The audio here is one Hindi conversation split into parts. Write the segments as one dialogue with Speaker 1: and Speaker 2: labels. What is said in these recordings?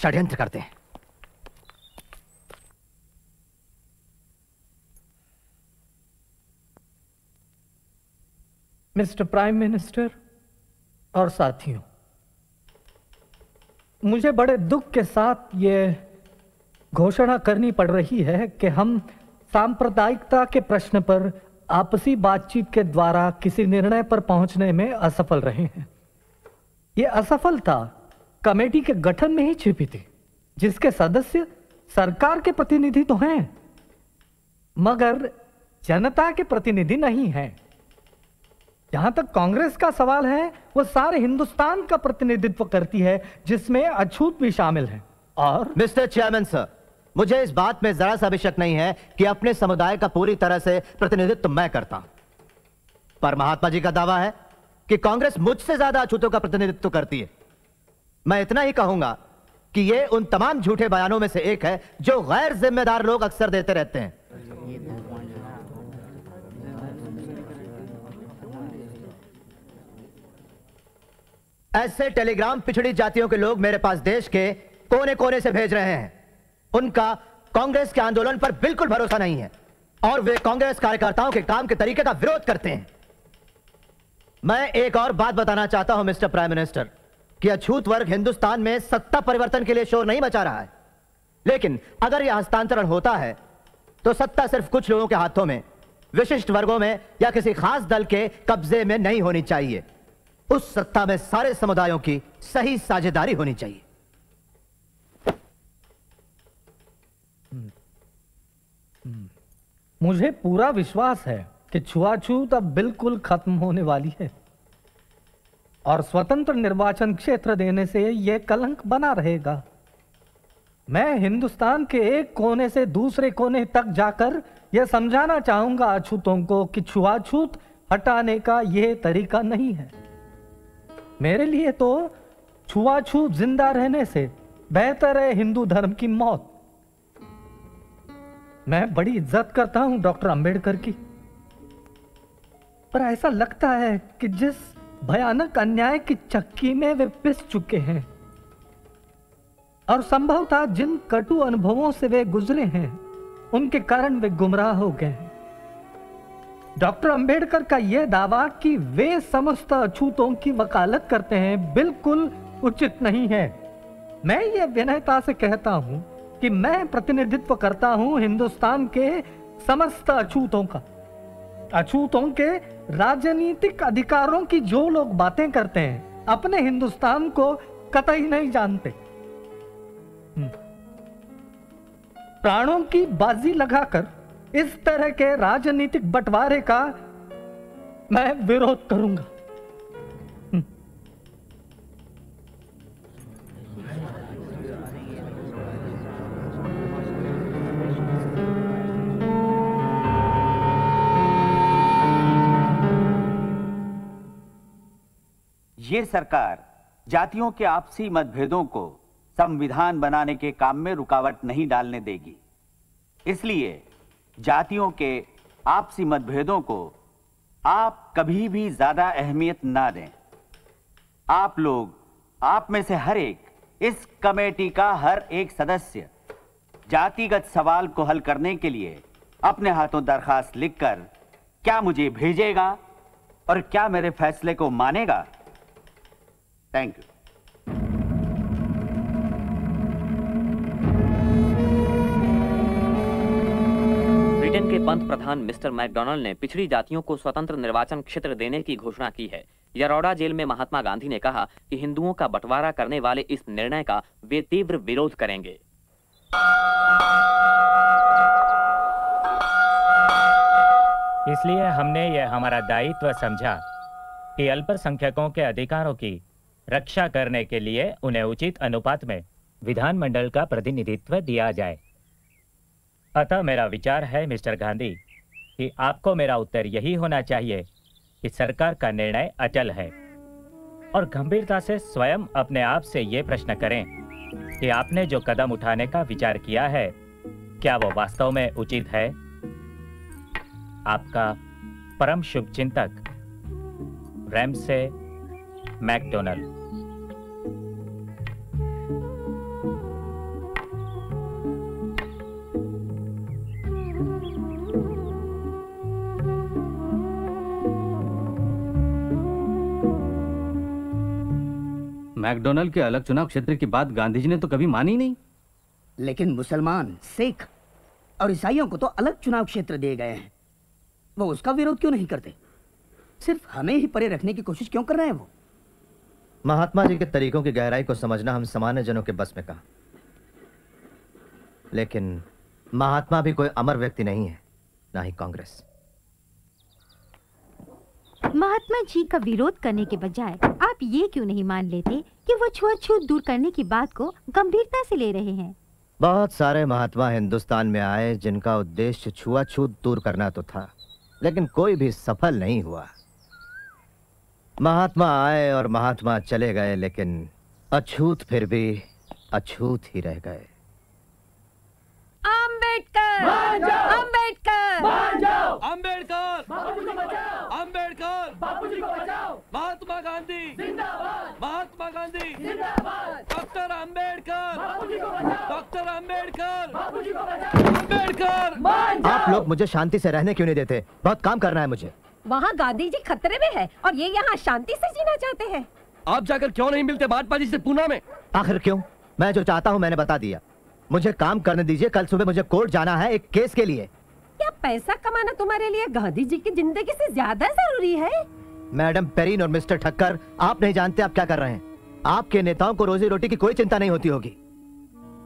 Speaker 1: षड्यंत्र करते हैं।
Speaker 2: मिस्टर प्राइम मिनिस्टर और साथियों, मुझे बड़े दुख के साथ ये घोषणा करनी पड़ रही है कि हम सांप्रदायिकता के प्रश्न पर आपसी बातचीत के द्वारा किसी निर्णय पर पहुंचने में असफल रहे हैं। ये असफलता कमेटी के गठन में ही छिपी थी, जिसके सदस्य सरकार के प्रतिनिधि तो हैं, मगर जनता के प्रतिनिधि नहीं हैं। जहां तक कांग्रेस का सवाल है, वो सारे हिंदुस्तान का प्रतिनिधित्व करती है, जिसमें अछूत भी शामिल है। और
Speaker 1: मिस्टर चेयरमैन सर, मुझे इस बात में जरा सा भी शक नहीं है कि अपने समुदाय का पूरी तरह से प्रतिनिधित्व मैं करता हूं, पर महात्मा जी का दावा है कि कांग्रेस मुझसे ज्यादा अछूतों का प्रतिनिधित्व करती है। मैं इतना ही कहूंगा कि यह उन तमाम झूठे बयानों में से एक है जो गैर जिम्मेदार लोग अक्सर देते रहते हैं। ऐसे टेलीग्राम पिछड़ी जातियों के लोग मेरे पास देश के कोने कोने से भेज रहे हैं। उनका कांग्रेस के आंदोलन पर बिल्कुल भरोसा नहीं है और वे कांग्रेस कार्यकर्ताओं के काम के तरीके का विरोध करते हैं। मैं एक और बात बताना चाहता हूं मिस्टर प्राइम मिनिस्टर, कि अछूत वर्ग हिंदुस्तान में सत्ता परिवर्तन के लिए शोर नहीं मचा रहा है, लेकिन अगर यह हस्तांतरण होता है तो सत्ता सिर्फ कुछ लोगों के हाथों में, विशिष्ट वर्गों में या किसी खास दल के कब्जे में नहीं होनी चाहिए। उस सत्ता में सारे समुदायों की सही साझेदारी होनी चाहिए।
Speaker 2: मुझे पूरा विश्वास है कि छुआछूत अब बिल्कुल खत्म होने वाली है और स्वतंत्र निर्वाचन क्षेत्र देने से यह कलंक बना रहेगा। मैं हिंदुस्तान के एक कोने से दूसरे कोने तक जाकर यह समझाना चाहूंगा अछूतों को कि छुआछूत हटाने का यह तरीका नहीं है। मेरे लिए तो छुआछूत जिंदा रहने से बेहतर है हिंदू धर्म की मौत। मैं बड़ी इज्जत करता हूं डॉक्टर अंबेडकर की, पर ऐसा लगता है कि जिस भयानक अन्याय की चक्की में वे पिस चुके हैं और संभवतः जिन कटु अनुभवों से वे गुजरे हैं, उनके कारण वे गुमराह हो गए हैं। डॉक्टर अंबेडकर का यह दावा कि वे समस्त अछूतों की वकालत करते हैं बिल्कुल उचित नहीं है। मैं ये विनयता से कहता हूं कि मैं प्रतिनिधित्व करता हूं हिंदुस्तान के समस्त अछूतों का। अछूतों के राजनीतिक अधिकारों की जो लोग बातें करते हैं, अपने हिंदुस्तान को कतई नहीं जानते। प्राणों की बाजी लगाकर इस तरह के राजनीतिक बंटवारे का मैं विरोध करूंगा।
Speaker 3: ये सरकार जातियों के आपसी मतभेदों को संविधान बनाने के काम में रुकावट नहीं डालने देगी। इसलिए जातियों के आपसी मतभेदों को आप कभी भी ज्यादा अहमियत ना दें। आप लोग, आप में से हर एक, इस कमेटी का हर एक सदस्य जातिगत सवाल को हल करने के लिए अपने हाथों दरखास्त लिखकर क्या मुझे भेजेगा और क्या मेरे फैसले को मानेगा। Thank you.
Speaker 4: ब्रिटेन के पंत प्रधान मिस्टर मैकडोनाल्ड ने पिछड़ी जातियों को स्वतंत्र निर्वाचन क्षेत्र देने की घोषणा की है। यरोडा जेल में महात्मा गांधी ने कहा कि हिंदुओं का बंटवारा करने वाले इस निर्णय का वे तीव्र विरोध करेंगे।
Speaker 5: इसलिए हमने यह हमारा दायित्व समझा कि अल्पसंख्यकों के अधिकारों की रक्षा करने के लिए उन्हें उचित अनुपात में विधानमंडल का प्रतिनिधित्व दिया जाए। अतः मेरा विचार है मिस्टर गांधी कि आपको मेरा उत्तर यही होना चाहिए कि सरकार का निर्णय अचल है, और गंभीरता से स्वयं अपने आप से ये प्रश्न करें कि आपने जो कदम उठाने का विचार किया है, क्या वो वास्तव में उचित है। आपका परम शुभचिंतक रैमसे मैकडोनाल्ड।
Speaker 6: मैकडोनल्ड के अलग चुनाव क्षेत्र की बात गांधी जी ने तो कभी मानी नहीं।
Speaker 7: लेकिन मुसलमान, सिख और ईसाइयों को तो अलग चुनाव क्षेत्र दिए गए हैं। वो उसका विरोध क्यों नहीं करते? सिर्फ हमें ही परे रखने की कोशिश क्यों कर रहे हैं वो?
Speaker 1: महात्मा जी के तरीकों की गहराई को समझना हम सामान्य जनों के बस में कहा। लेकिन महात्मा भी कोई अमर व्यक्ति नहीं है, ना ही कांग्रेस।
Speaker 8: महात्मा जी का विरोध करने के बजाय आप ये क्यों नहीं मान लेते कि वो छुआछूत दूर करने की बात को गंभीरता से ले रहे हैं?
Speaker 1: बहुत सारे महात्मा हिंदुस्तान में आए जिनका उद्देश्य छुआछूत दूर करना तो था, लेकिन कोई भी सफल नहीं हुआ। महात्मा आए और महात्मा चले गए, लेकिन अछूत फिर भी अछूत ही रह गए।
Speaker 8: अंबेडकर, अंबेडकर,
Speaker 9: अंबेडकर, अंबेडकर, बापूजी को बचाओ, महात्मा गांधी जिंदाबाद, महात्मा गांधी जिंदाबाद, डॉक्टर अंबेडकर, बापूजी को बचाओ, डॉक्टर अंबेडकर, बापूजी को बचाओ, अंबेडकर।
Speaker 1: आप लोग मुझे शांति से रहने क्यों नहीं देते? बहुत काम करना है मुझे।
Speaker 10: वहाँ गांधी जी खतरे में है और ये यहाँ शांति से जीना चाहते हैं।
Speaker 9: आप जाकर क्यों नहीं मिलते महात्मा जी से पूना में?
Speaker 1: आखिर क्यों? मैं जो चाहता हूँ मैंने बता दिया। मुझे काम करने दीजिए। कल सुबह मुझे कोर्ट जाना है एक केस के लिए।
Speaker 10: क्या पैसा कमाना तुम्हारे लिए गांधी जी की जिंदगी से ज्यादा जरूरी है?
Speaker 1: मैडम पेरीन और मिस्टर ठक्कर, आप नहीं जानते आप क्या कर रहे हैं। आपके नेताओं को रोजी रोटी की कोई चिंता नहीं होती होगी।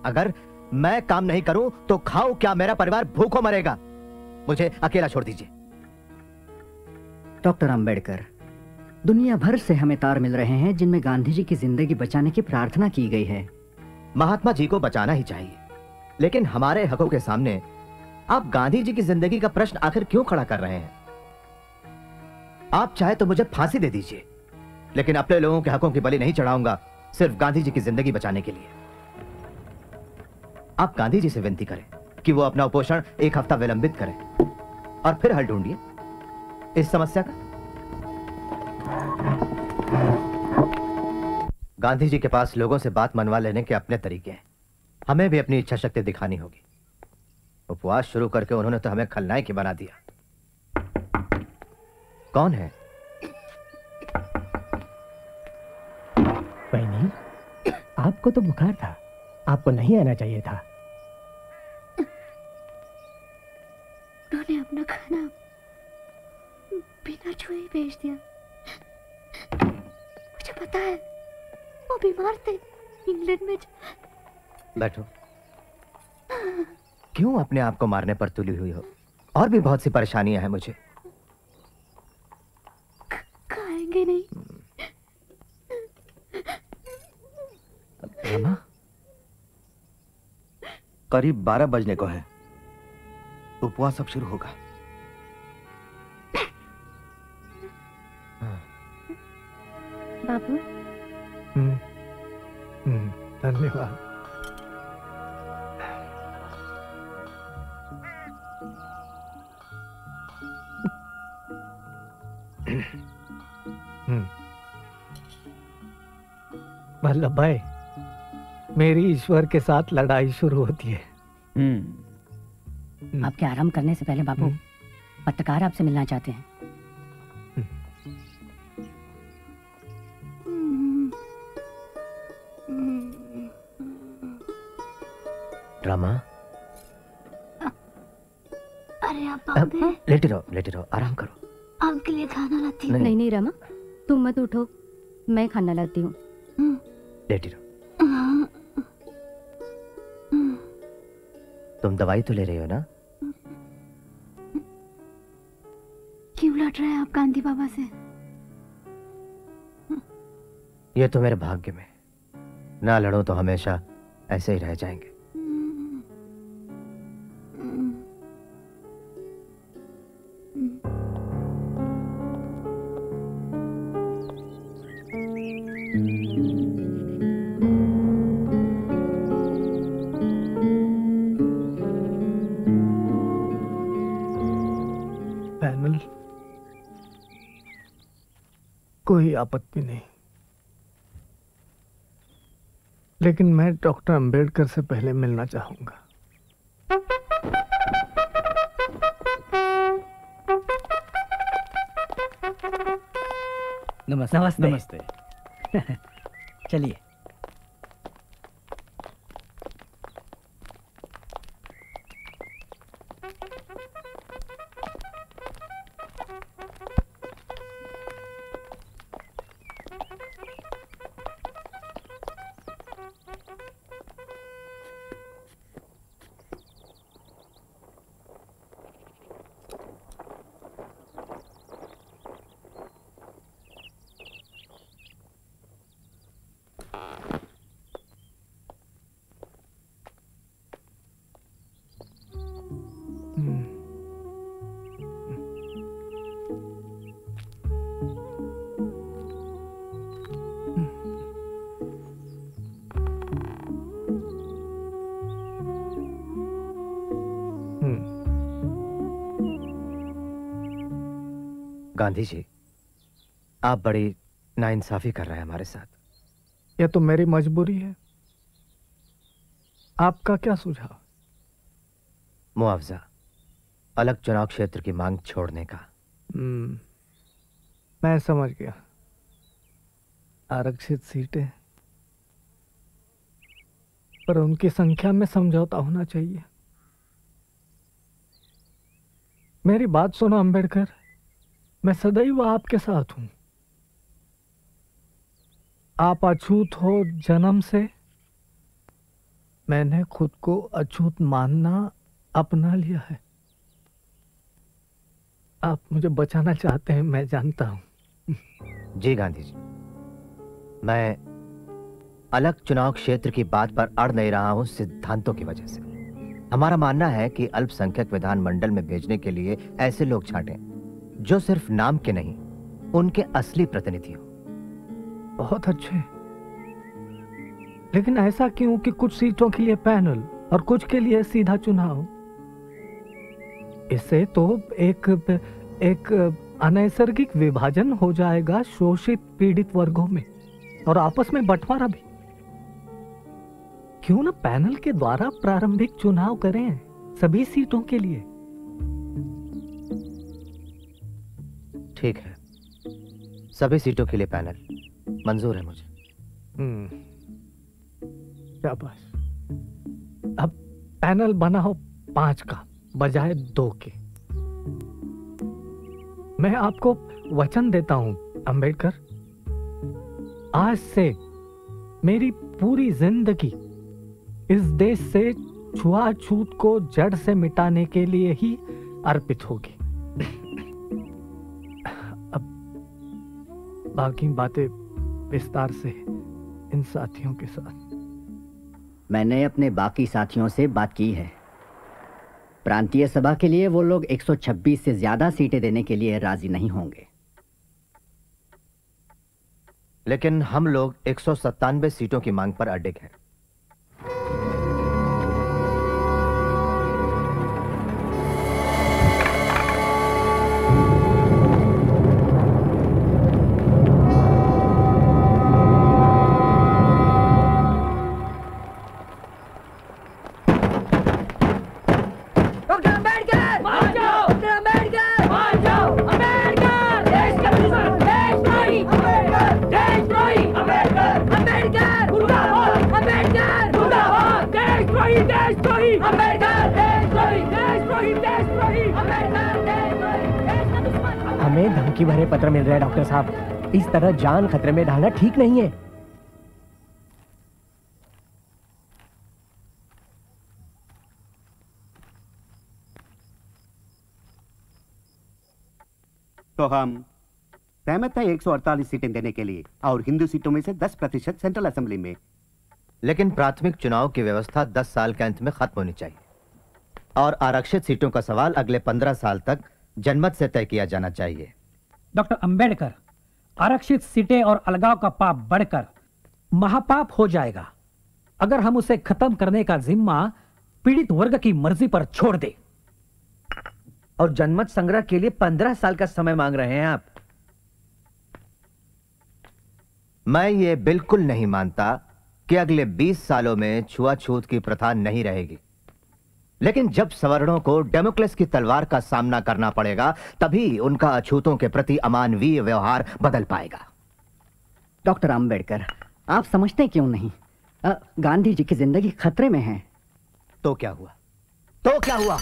Speaker 1: अगर मैं काम नहीं करूं तो खाओ क्या, मेरा परिवार भूखों मरेगा। मुझे अकेला छोड़ दीजिए।
Speaker 7: डॉक्टर अंबेडकर, दुनिया भर से हमें तार मिल रहे हैं जिनमें गांधी जी की जिंदगी बचाने की प्रार्थना की गई है।
Speaker 1: महात्मा जी को बचाना ही चाहिए, लेकिन हमारे हकों के सामने आप गांधी जी की जिंदगी का प्रश्न आखिर क्यों खड़ा कर रहे हैं? आप चाहे तो मुझे फांसी दे दीजिए, लेकिन अपने लोगों के हकों की बलि नहीं चढ़ाऊंगा सिर्फ गांधी जी की जिंदगी बचाने के लिए। आप गांधी जी से विनती करें कि वो अपना उपोषण एक हफ्ता विलंबित करें और फिर हल ढूंढिए इस समस्या का। गांधी जी के पास लोगों से बात मनवा लेने के अपने तरीके हैं, हमें भी अपनी इच्छा शक्ति दिखानी होगी। उपवास शुरू करके उन्होंने तो हमें खलनायक ही बना दिया। कौन है?
Speaker 11: बहनी, आपको तो बुखार था, आपको नहीं आना चाहिए था।
Speaker 8: उन्होंने अपना खाना बिना छुए ही भेज दिया। मुझे पता है वो बीमार थे इंग्लैंड में।
Speaker 1: बैठो। क्यों अपने आप को मारने पर तुली हुई हो? और भी बहुत सी परेशानियां हैं मुझे।
Speaker 8: खाएंगे नहीं?
Speaker 1: रमा,
Speaker 12: करीब 12 बजने को है, उपवास अब शुरू होगा।
Speaker 8: बाबू,
Speaker 2: धन्यवाद। वल्लभ भाई, मेरी ईश्वर के साथ लड़ाई शुरू होती है।
Speaker 7: आपके आराम करने से पहले बाबू, पत्रकार आपसे मिलना चाहते हैं।
Speaker 1: रमा,
Speaker 8: अरे आप
Speaker 1: लेटे रहो, आराम करो।
Speaker 8: आपके लिए खाना लाती हूँ।
Speaker 13: नहीं रमा, तुम मत उठो, मैं खाना लाती हूँ।
Speaker 1: लेटी रहो। तुम दवाई तो ले रही हो ना?
Speaker 8: क्यों लड़ रहे हैं आप गांधी बाबा से?
Speaker 1: ये तो मेरे भाग्य में, ना लड़ो तो हमेशा ऐसे ही रह जाएंगे।
Speaker 2: पैनल, कोई आपत्ति नहीं, लेकिन मैं डॉक्टर अंबेडकर से पहले मिलना चाहूंगा।
Speaker 7: नमस्ते।
Speaker 11: नमस्ते।
Speaker 14: चलिए।
Speaker 1: गांधी जी, आप बड़ी नाइंसाफी कर रहे हैं हमारे साथ।
Speaker 2: यह तो मेरी मजबूरी है। आपका क्या सुझाव?
Speaker 1: मुआवजा, अलग चुनाव क्षेत्र की मांग छोड़ने का।
Speaker 2: मैं समझ गया। आरक्षित सीटें, पर उनकी संख्या में समझौता होना चाहिए। मेरी बात सुनो अंबेडकर, मैं सदैव आपके साथ हूं। आप अछूत हो जन्म से, मैंने खुद को अछूत मानना अपना लिया है। आप मुझे बचाना चाहते हैं, मैं जानता हूं।
Speaker 1: जी गांधी जी, मैं अलग चुनाव क्षेत्र की बात पर अड़ नहीं रहा हूं सिद्धांतों की वजह से। हमारा मानना है कि अल्पसंख्यक विधानमंडल में भेजने के लिए ऐसे लोग छांटें जो सिर्फ नाम के नहीं, उनके असली प्रतिनिधि हो।
Speaker 2: बहुत अच्छे, लेकिन ऐसा क्यों कि कुछ सीटों के लिए पैनल और कुछ के लिए सीधा चुनाव? इससे तो एक अनैसर्गिक विभाजन हो जाएगा शोषित पीड़ित वर्गों में, और आपस में बंटवारा भी। क्यों ना पैनल के द्वारा प्रारंभिक चुनाव करें सभी सीटों के लिए?
Speaker 1: ठीक है, सभी सीटों के लिए पैनल मंजूर है मुझे।
Speaker 2: शाबाश। अब पैनल बनाओ 5 का बजाय 2 के। मैं आपको वचन देता हूं अंबेडकर, आज से मेरी पूरी जिंदगी इस देश से छुआछूत को जड़ से मिटाने के लिए ही अर्पित होगी। अब बाकी बातें विस्तार से इन साथियों के साथ।
Speaker 15: मैंने अपने बाकी साथियों से बात की है। प्रांतीय सभा के लिए वो लोग 126 से ज्यादा सीटें देने के लिए राजी नहीं होंगे।
Speaker 1: लेकिन हम लोग 197 सीटों की मांग पर अडिग हैं।
Speaker 11: हमें धमकी भरे पत्र मिल रहे हैं डॉक्टर साहब। इस तरह जान खतरे में डालना ठीक नहीं है।
Speaker 16: तो हम सहमत हैं 148 सीटें देने के लिए, और हिंदू सीटों में से 10% सेंट्रल असेंबली में।
Speaker 1: लेकिन प्राथमिक चुनाव की व्यवस्था 10 साल के अंत में खत्म होनी चाहिए, और आरक्षित सीटों का सवाल अगले 15 साल तक जनमत से तय किया जाना चाहिए।
Speaker 14: डॉक्टर अंबेडकर, आरक्षित सीटें और अलगाव का पाप बढ़कर महापाप हो जाएगा अगर हम उसे खत्म करने का जिम्मा पीड़ित वर्ग की मर्जी पर छोड़ दे।
Speaker 12: और जनमत संग्रह के लिए 15 साल का समय मांग रहे हैं आप।
Speaker 1: मैं ये बिल्कुल नहीं मानता कि अगले 20 सालों में छुआछूत की प्रथा नहीं रहेगी, लेकिन जब सवर्णों को डेमोक्रेस की तलवार का सामना करना पड़ेगा, तभी उनका अछूतों के प्रति अमानवीय व्यवहार बदल पाएगा।
Speaker 15: डॉक्टर अंबेडकर, आप समझते क्यों नहीं? गांधी जी की जिंदगी खतरे में है।
Speaker 1: तो क्या हुआ? तो क्या हुआ?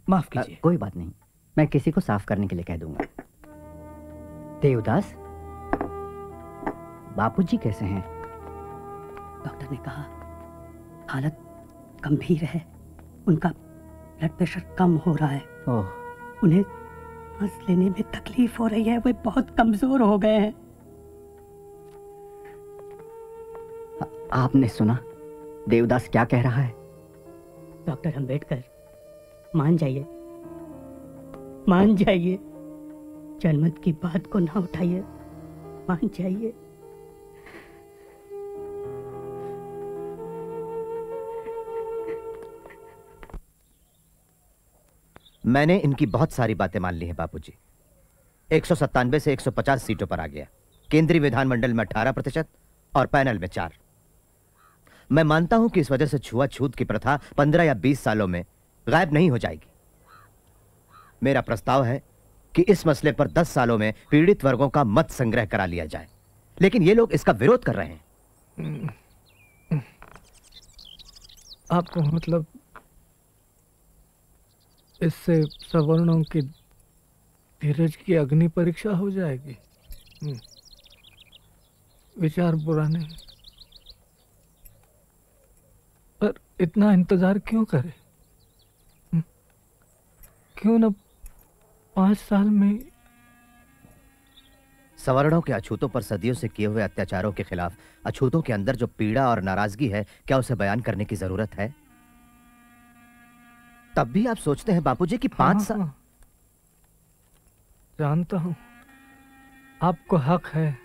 Speaker 15: माफ कीजिए। कोई बात नहीं, मैं किसी को साफ करने के लिए कह दूंगा। देवदास, बापूजी कैसे हैं?
Speaker 7: डॉक्टर ने कहा हालत गंभीर है, उनका ब्लड प्रेशर कम हो रहा है। उन्हें सांस लेने में तकलीफ हो रही है, वे बहुत कमजोर हो गए हैं।
Speaker 15: आपने सुना देवदास क्या कह रहा है?
Speaker 7: डॉक्टर अंबेडकर, मान जाइए, मान जाइए, जनमत की बात को ना उठाइए, मान जाइए।
Speaker 1: मैंने इनकी बहुत सारी बातें मान ली हैं बापूजी। 197 से 150 सीटों पर आ गया। केंद्रीय विधानमंडल में 18% और पैनल में 4। मैं मानता हूं कि इस वजह से छुआछूत की प्रथा 15 या 20 सालों में गायब नहीं हो जाएगी। मेरा प्रस्ताव है कि इस मसले पर 10 सालों में पीड़ित वर्गों का मत संग्रह करा लिया जाए, लेकिन ये लोग इसका विरोध कर रहे हैं।
Speaker 2: आपको मतलब इससे सवर्णों की धीरज की अग्नि परीक्षा हो जाएगी? विचार बुरा नहीं, पर इतना इंतजार क्यों करे? क्यों न 5 साल में?
Speaker 1: सवर्णों के अछूतों पर सदियों से किए हुए अत्याचारों के खिलाफ अछूतों के अंदर जो पीड़ा और नाराजगी है, क्या उसे बयान करने की जरूरत है? तब भी आप सोचते हैं बापूजी कि 5 साल?
Speaker 2: जानता हूं आपको हक है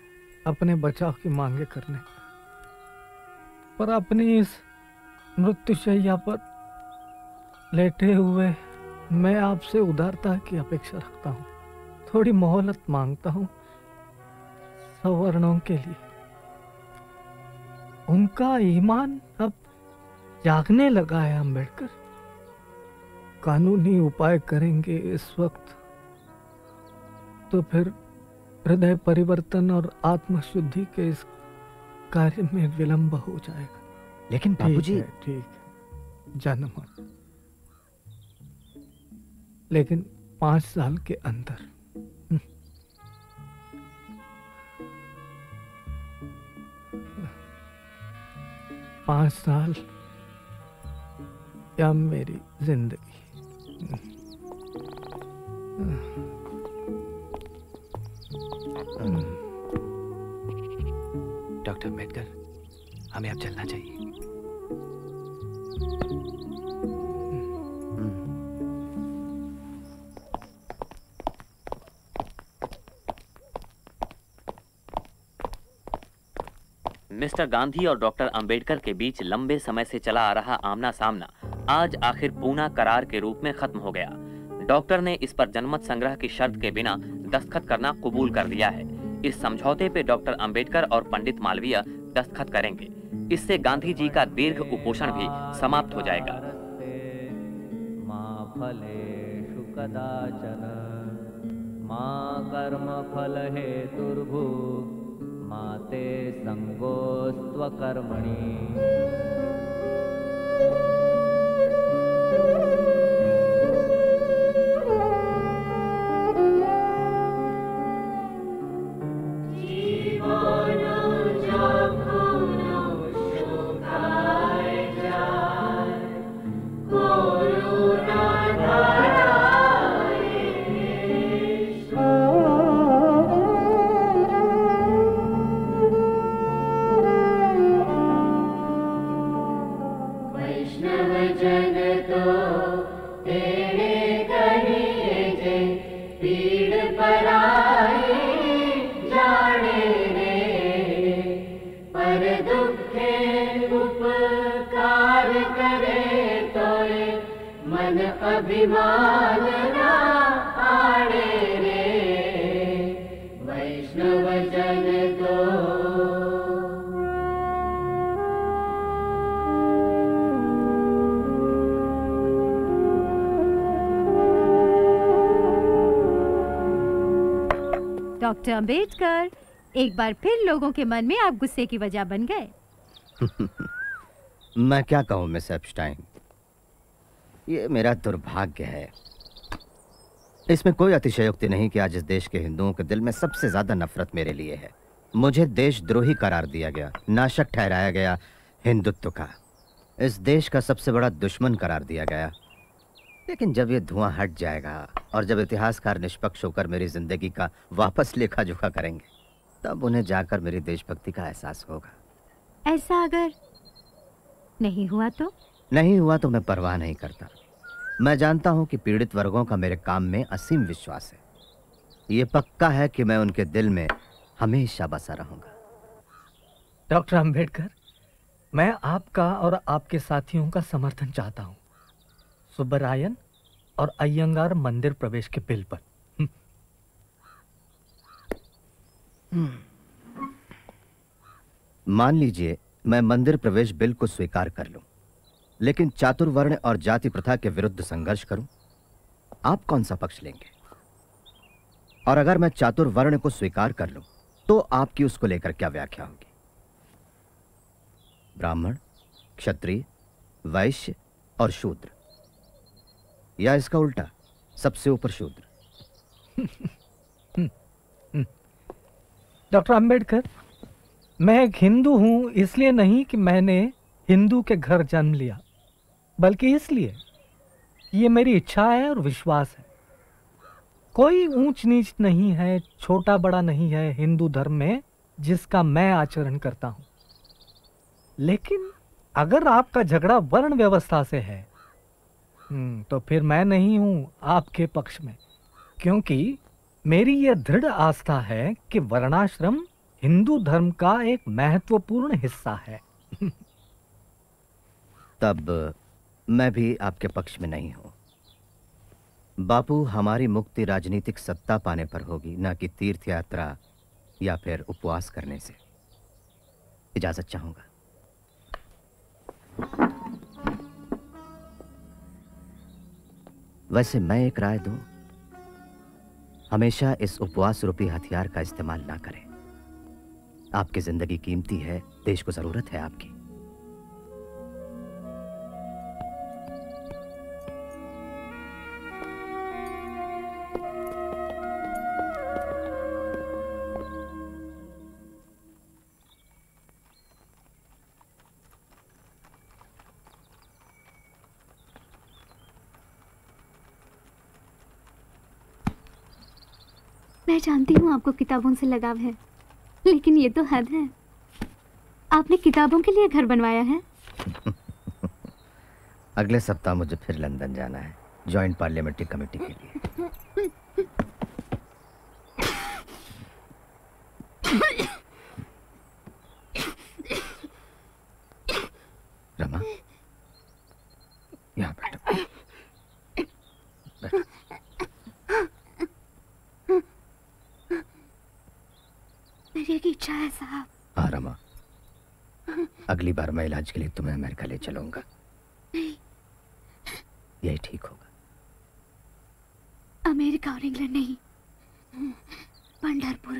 Speaker 2: अपने बचाव की मांगे करने, पर अपनी इस मृत्युशैया पर लेटे हुए मैं आपसे उदारता की अपेक्षा रखता हूं। थोड़ी मोहलत मांगता हूं सवर्णों के लिए। उनका ईमान अब जागने लगा है अंबेडकर। कानूनी उपाय करेंगे इस वक्त तो फिर हृदय परिवर्तन और आत्मशुद्धि के इस कार्य में विलंब हो जाएगा।
Speaker 1: लेकिन बाबूजी,
Speaker 2: ठीक है, जन्म, लेकिन 5 साल के अंदर। 5 साल या मेरी जिंदगी।
Speaker 12: डॉक्टर अम्बेडकर, हमें अब चलना चाहिए।
Speaker 4: मिस्टर गांधी और डॉक्टर अंबेडकर के बीच लंबे समय से चला आ रहा आमना सामना आज आखिर पूना करार के रूप में खत्म हो गया। डॉक्टर ने इस पर जनमत संग्रह की शर्त के बिना दस्तखत करना कबूल कर लिया है। इस समझौते पे डॉक्टर अंबेडकर और पंडित मालवीय दस्तखत करेंगे। इससे गांधी जी का दीर्घ कुपोषण भी समाप्त हो जाएगा।
Speaker 17: मां फलेषु कदाचन मां कर्म फल हेतुर्भु माते संगोस्त्वकर्मणि।
Speaker 18: अभिमान ना आड़े रे वैष्णव जन तो।
Speaker 8: डॉक्टर अंबेडकर, एक बार फिर लोगों के मन में आप गुस्से की वजह बन गए।
Speaker 1: मैं क्या कहूं मिस एप्स्टाइन, ये मेरा दुर्भाग्य है। इसमें कोई अतिशयोक्ति नहीं कि आज इस देश के हिंदुओं के दिल में सबसे ज्यादा नफरत मेरे लिए है। मुझे देशद्रोही करार दिया गया, नाशक ठहराया गया हिंदुत्व का, इस देश का सबसे बड़ा दुश्मन करार दिया गया। लेकिन जब ये धुआं हट जाएगा और जब इतिहासकार निष्पक्ष होकर मेरी जिंदगी का वापस लेखा जोखा करेंगे, तब उन्हें जाकर मेरी देशभक्ति का एहसास होगा।
Speaker 8: ऐसा अगर नहीं हुआ तो?
Speaker 1: नहीं हुआ तो मैं परवाह नहीं करता। मैं जानता हूं कि पीड़ित वर्गों का मेरे काम में असीम विश्वास है। ये पक्का है कि मैं उनके दिल में हमेशा बसा रहूंगा।
Speaker 2: डॉक्टर अंबेडकर, मैं आपका और आपके साथियों का समर्थन चाहता हूं सुब्बरायन और अय्यंगार मंदिर प्रवेश के बिल पर।
Speaker 1: मान लीजिए मैं मंदिर प्रवेश बिल को स्वीकार कर लूं, लेकिन चातुर्वर्ण और जाति प्रथा के विरुद्ध संघर्ष करूं, आप कौन सा पक्ष लेंगे? और अगर मैं चातुर्वर्ण को स्वीकार कर लूं, तो आपकी उसको लेकर क्या व्याख्या होगी? ब्राह्मण, क्षत्रिय, वैश्य और शूद्र, या इसका उल्टा, सबसे ऊपर शूद्र?
Speaker 2: डॉक्टर अंबेडकर, मैं एक हिंदू हूं इसलिए नहीं कि मैंने हिंदू के घर जन्म लिया, बल्कि इसलिए ये मेरी इच्छा है और विश्वास है। कोई ऊंच नीच नहीं है, छोटा बड़ा नहीं है हिंदू धर्म में जिसका मैं आचरण करता हूं। लेकिन अगर आपका झगड़ा वर्ण व्यवस्था से है, तो फिर मैं नहीं हूं आपके पक्ष में, क्योंकि मेरी यह दृढ़ आस्था है कि वर्णाश्रम हिंदू धर्म का एक महत्वपूर्ण हिस्सा है।
Speaker 1: तब मैं भी आपके पक्ष में नहीं हूं। बापू, हमारी मुक्ति राजनीतिक सत्ता पाने पर होगी, ना कि तीर्थ यात्रा या फिर उपवास करने से। इजाजत चाहूंगा। वैसे मैं एक राय दूं, हमेशा इस उपवास रूपी हथियार का इस्तेमाल ना करें। आपकी जिंदगी कीमती है, देश को जरूरत है आपकी।
Speaker 13: मैं जानती हूँ आपको किताबों से लगाव है, लेकिन ये तो हद है। आपने किताबों के लिए घर बनवाया है?
Speaker 1: अगले सप्ताह मुझे फिर लंदन जाना है, जॉइंट पार्लियामेंट्री कमेटी के लिए। रमा, यहाँ बैठो।
Speaker 13: मेरी एक इच्छा है साहब।
Speaker 1: हाँ रमा, अगली बार मैं इलाज के लिए तुम्हें अमेरिका ले चलूंगा।
Speaker 13: नहीं,
Speaker 1: यही ठीक होगा।
Speaker 13: अमेरिका और इंग्लैंड नहीं, पंढरपुर।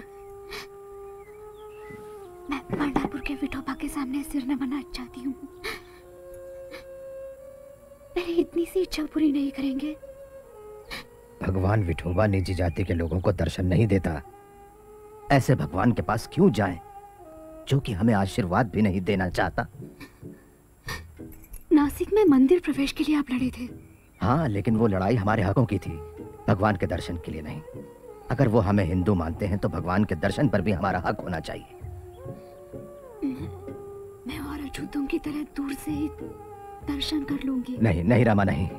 Speaker 13: मैं पंढरपुर के विठोबा के सामने सिर नवाना चाहती हूँ। मेरी इतनी सी इच्छा पूरी नहीं करेंगे?
Speaker 1: भगवान विठोबा निजी जाति के लोगों को दर्शन नहीं देता। ऐसे भगवान के पास क्यों जाएं, जो कि हमें आशीर्वाद भी नहीं देना चाहता?
Speaker 13: नासिक में मंदिर प्रवेश के लिए आप लड़े थे।
Speaker 1: हाँ, लेकिन वो लड़ाई हमारे हकों की थी, भगवान के दर्शन के लिए नहीं। अगर वो हमें हिंदू मानते हैं तो भगवान के दर्शन पर भी हमारा हक होना चाहिए।
Speaker 13: मैं और अछूतों की तरह दूर से ही दर्शन कर लूंगी।
Speaker 1: नहीं नहीं रामा, नहीं।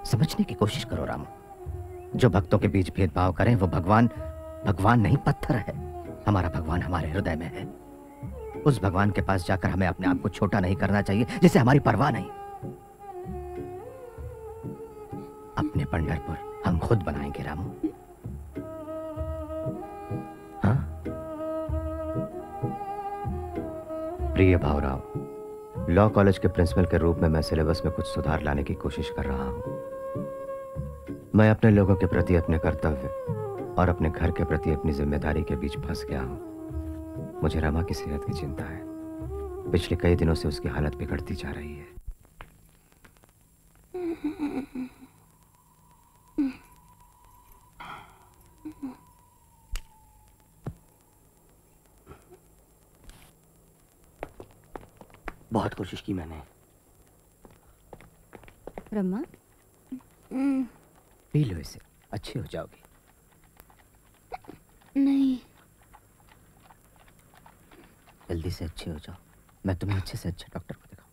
Speaker 1: समझने की कोशिश करो रामा, जो भक्तों के बीच भेदभाव करें वो भगवान नहीं, पत्थर है। हमारा भगवान हमारे हृदय में है। उस भगवान के पास जाकर हमें अपने आप को छोटा नहीं करना चाहिए, जिसे हमारी परवाह नहीं। अपने पंढरपुर हम खुद बनाएंगे रामू। हाँ? प्रिय भावराव, लॉ कॉलेज के प्रिंसिपल के रूप में मैं सिलेबस में कुछ सुधार लाने की कोशिश कर रहा हूं। मैं अपने लोगों के प्रति अपने कर्तव्य
Speaker 12: और अपने घर के प्रति अपनी जिम्मेदारी के बीच फंस गया हूं। मुझे रमा की सेहत की चिंता है। पिछले कई दिनों से उसकी हालत बिगड़ती जा रही है।
Speaker 19: बहुत कोशिश की मैंने।
Speaker 8: रमा,
Speaker 1: पी लो इसे, अच्छी हो जाओगी।
Speaker 13: नहीं,
Speaker 1: जल्दी से अच्छे हो जाओ। मैं तुम्हें अच्छे से अच्छा डॉक्टर को दिखाऊं।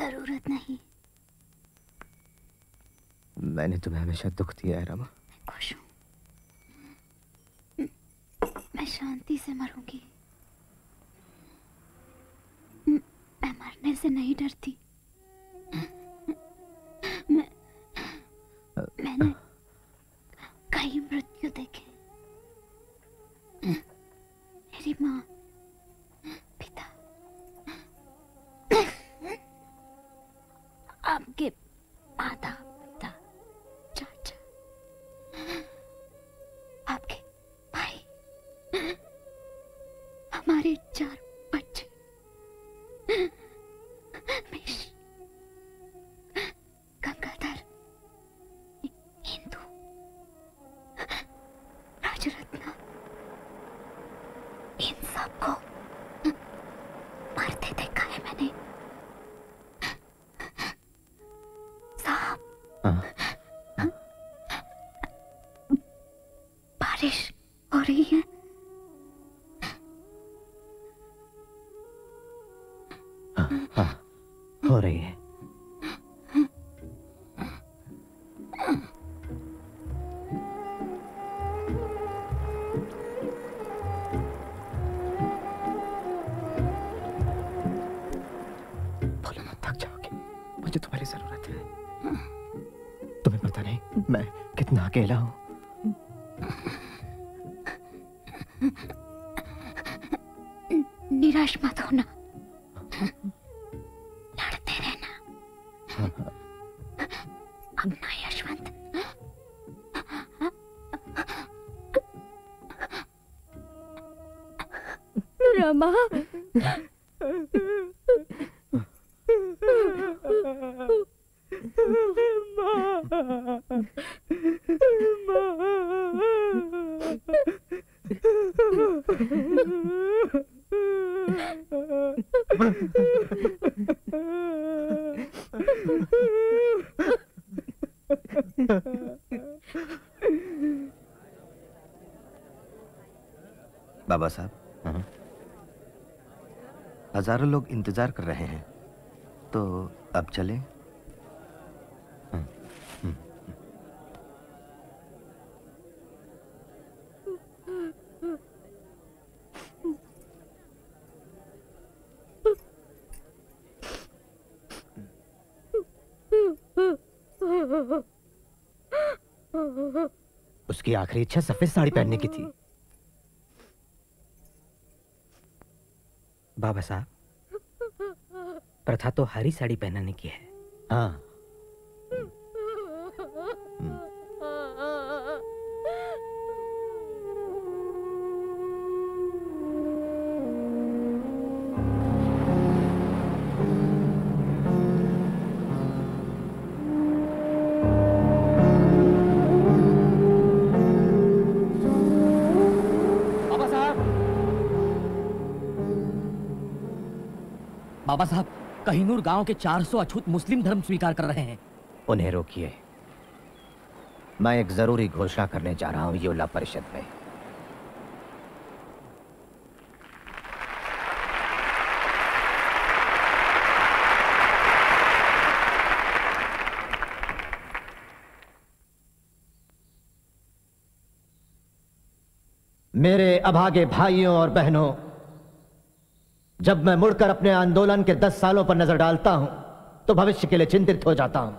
Speaker 13: जरूरत नहीं।
Speaker 1: मैंने तुम्हें हमेशा दुख दिया है रमा।
Speaker 13: खुश हूँ। मैं शांति से मरूंगी। मैं मरने से नहीं डरती। मैंने कई मृत्यु देखे। मेरी माँ, पिता, आपके माता पिता, चाचा, आपके भाई, हमारे 4 बच्चे, गंगाधर, हिंदू, राजरत्ना, इन सबको मरते देखा है मैंने। साहब, बारिश हो रही है।
Speaker 1: हाँ, हो रही है। बोलो मत, थक जाओगे। मुझे तुम्हारी जरूरत है। तुम्हें पता नहीं मैं कितना अकेला हूं।
Speaker 13: निराश मत होना, लड़ते रहना। अपना यशवंत।
Speaker 18: रमा,
Speaker 12: बाबा साहब, हजारों लोग इंतजार कर रहे हैं, तो अब चलें?
Speaker 1: उसकी आखिरी इच्छा सफेद साड़ी पहनने की थी।
Speaker 11: बाबा साहब, प्रथा तो हरी साड़ी पहनाने की है।
Speaker 1: हाँ,
Speaker 11: बाबा साहब, कहिनूर गांव के 400 अछूत मुस्लिम धर्म स्वीकार कर रहे हैं।
Speaker 1: उन्हें रोकिए। मैं एक जरूरी घोषणा करने जा रहा हूं योला परिषद में। मेरे अभागे भाइयों और बहनों, जब मैं मुड़कर अपने आंदोलन के 10 सालों पर नजर डालता हूं तो भविष्य के लिए चिंतित हो जाता हूं।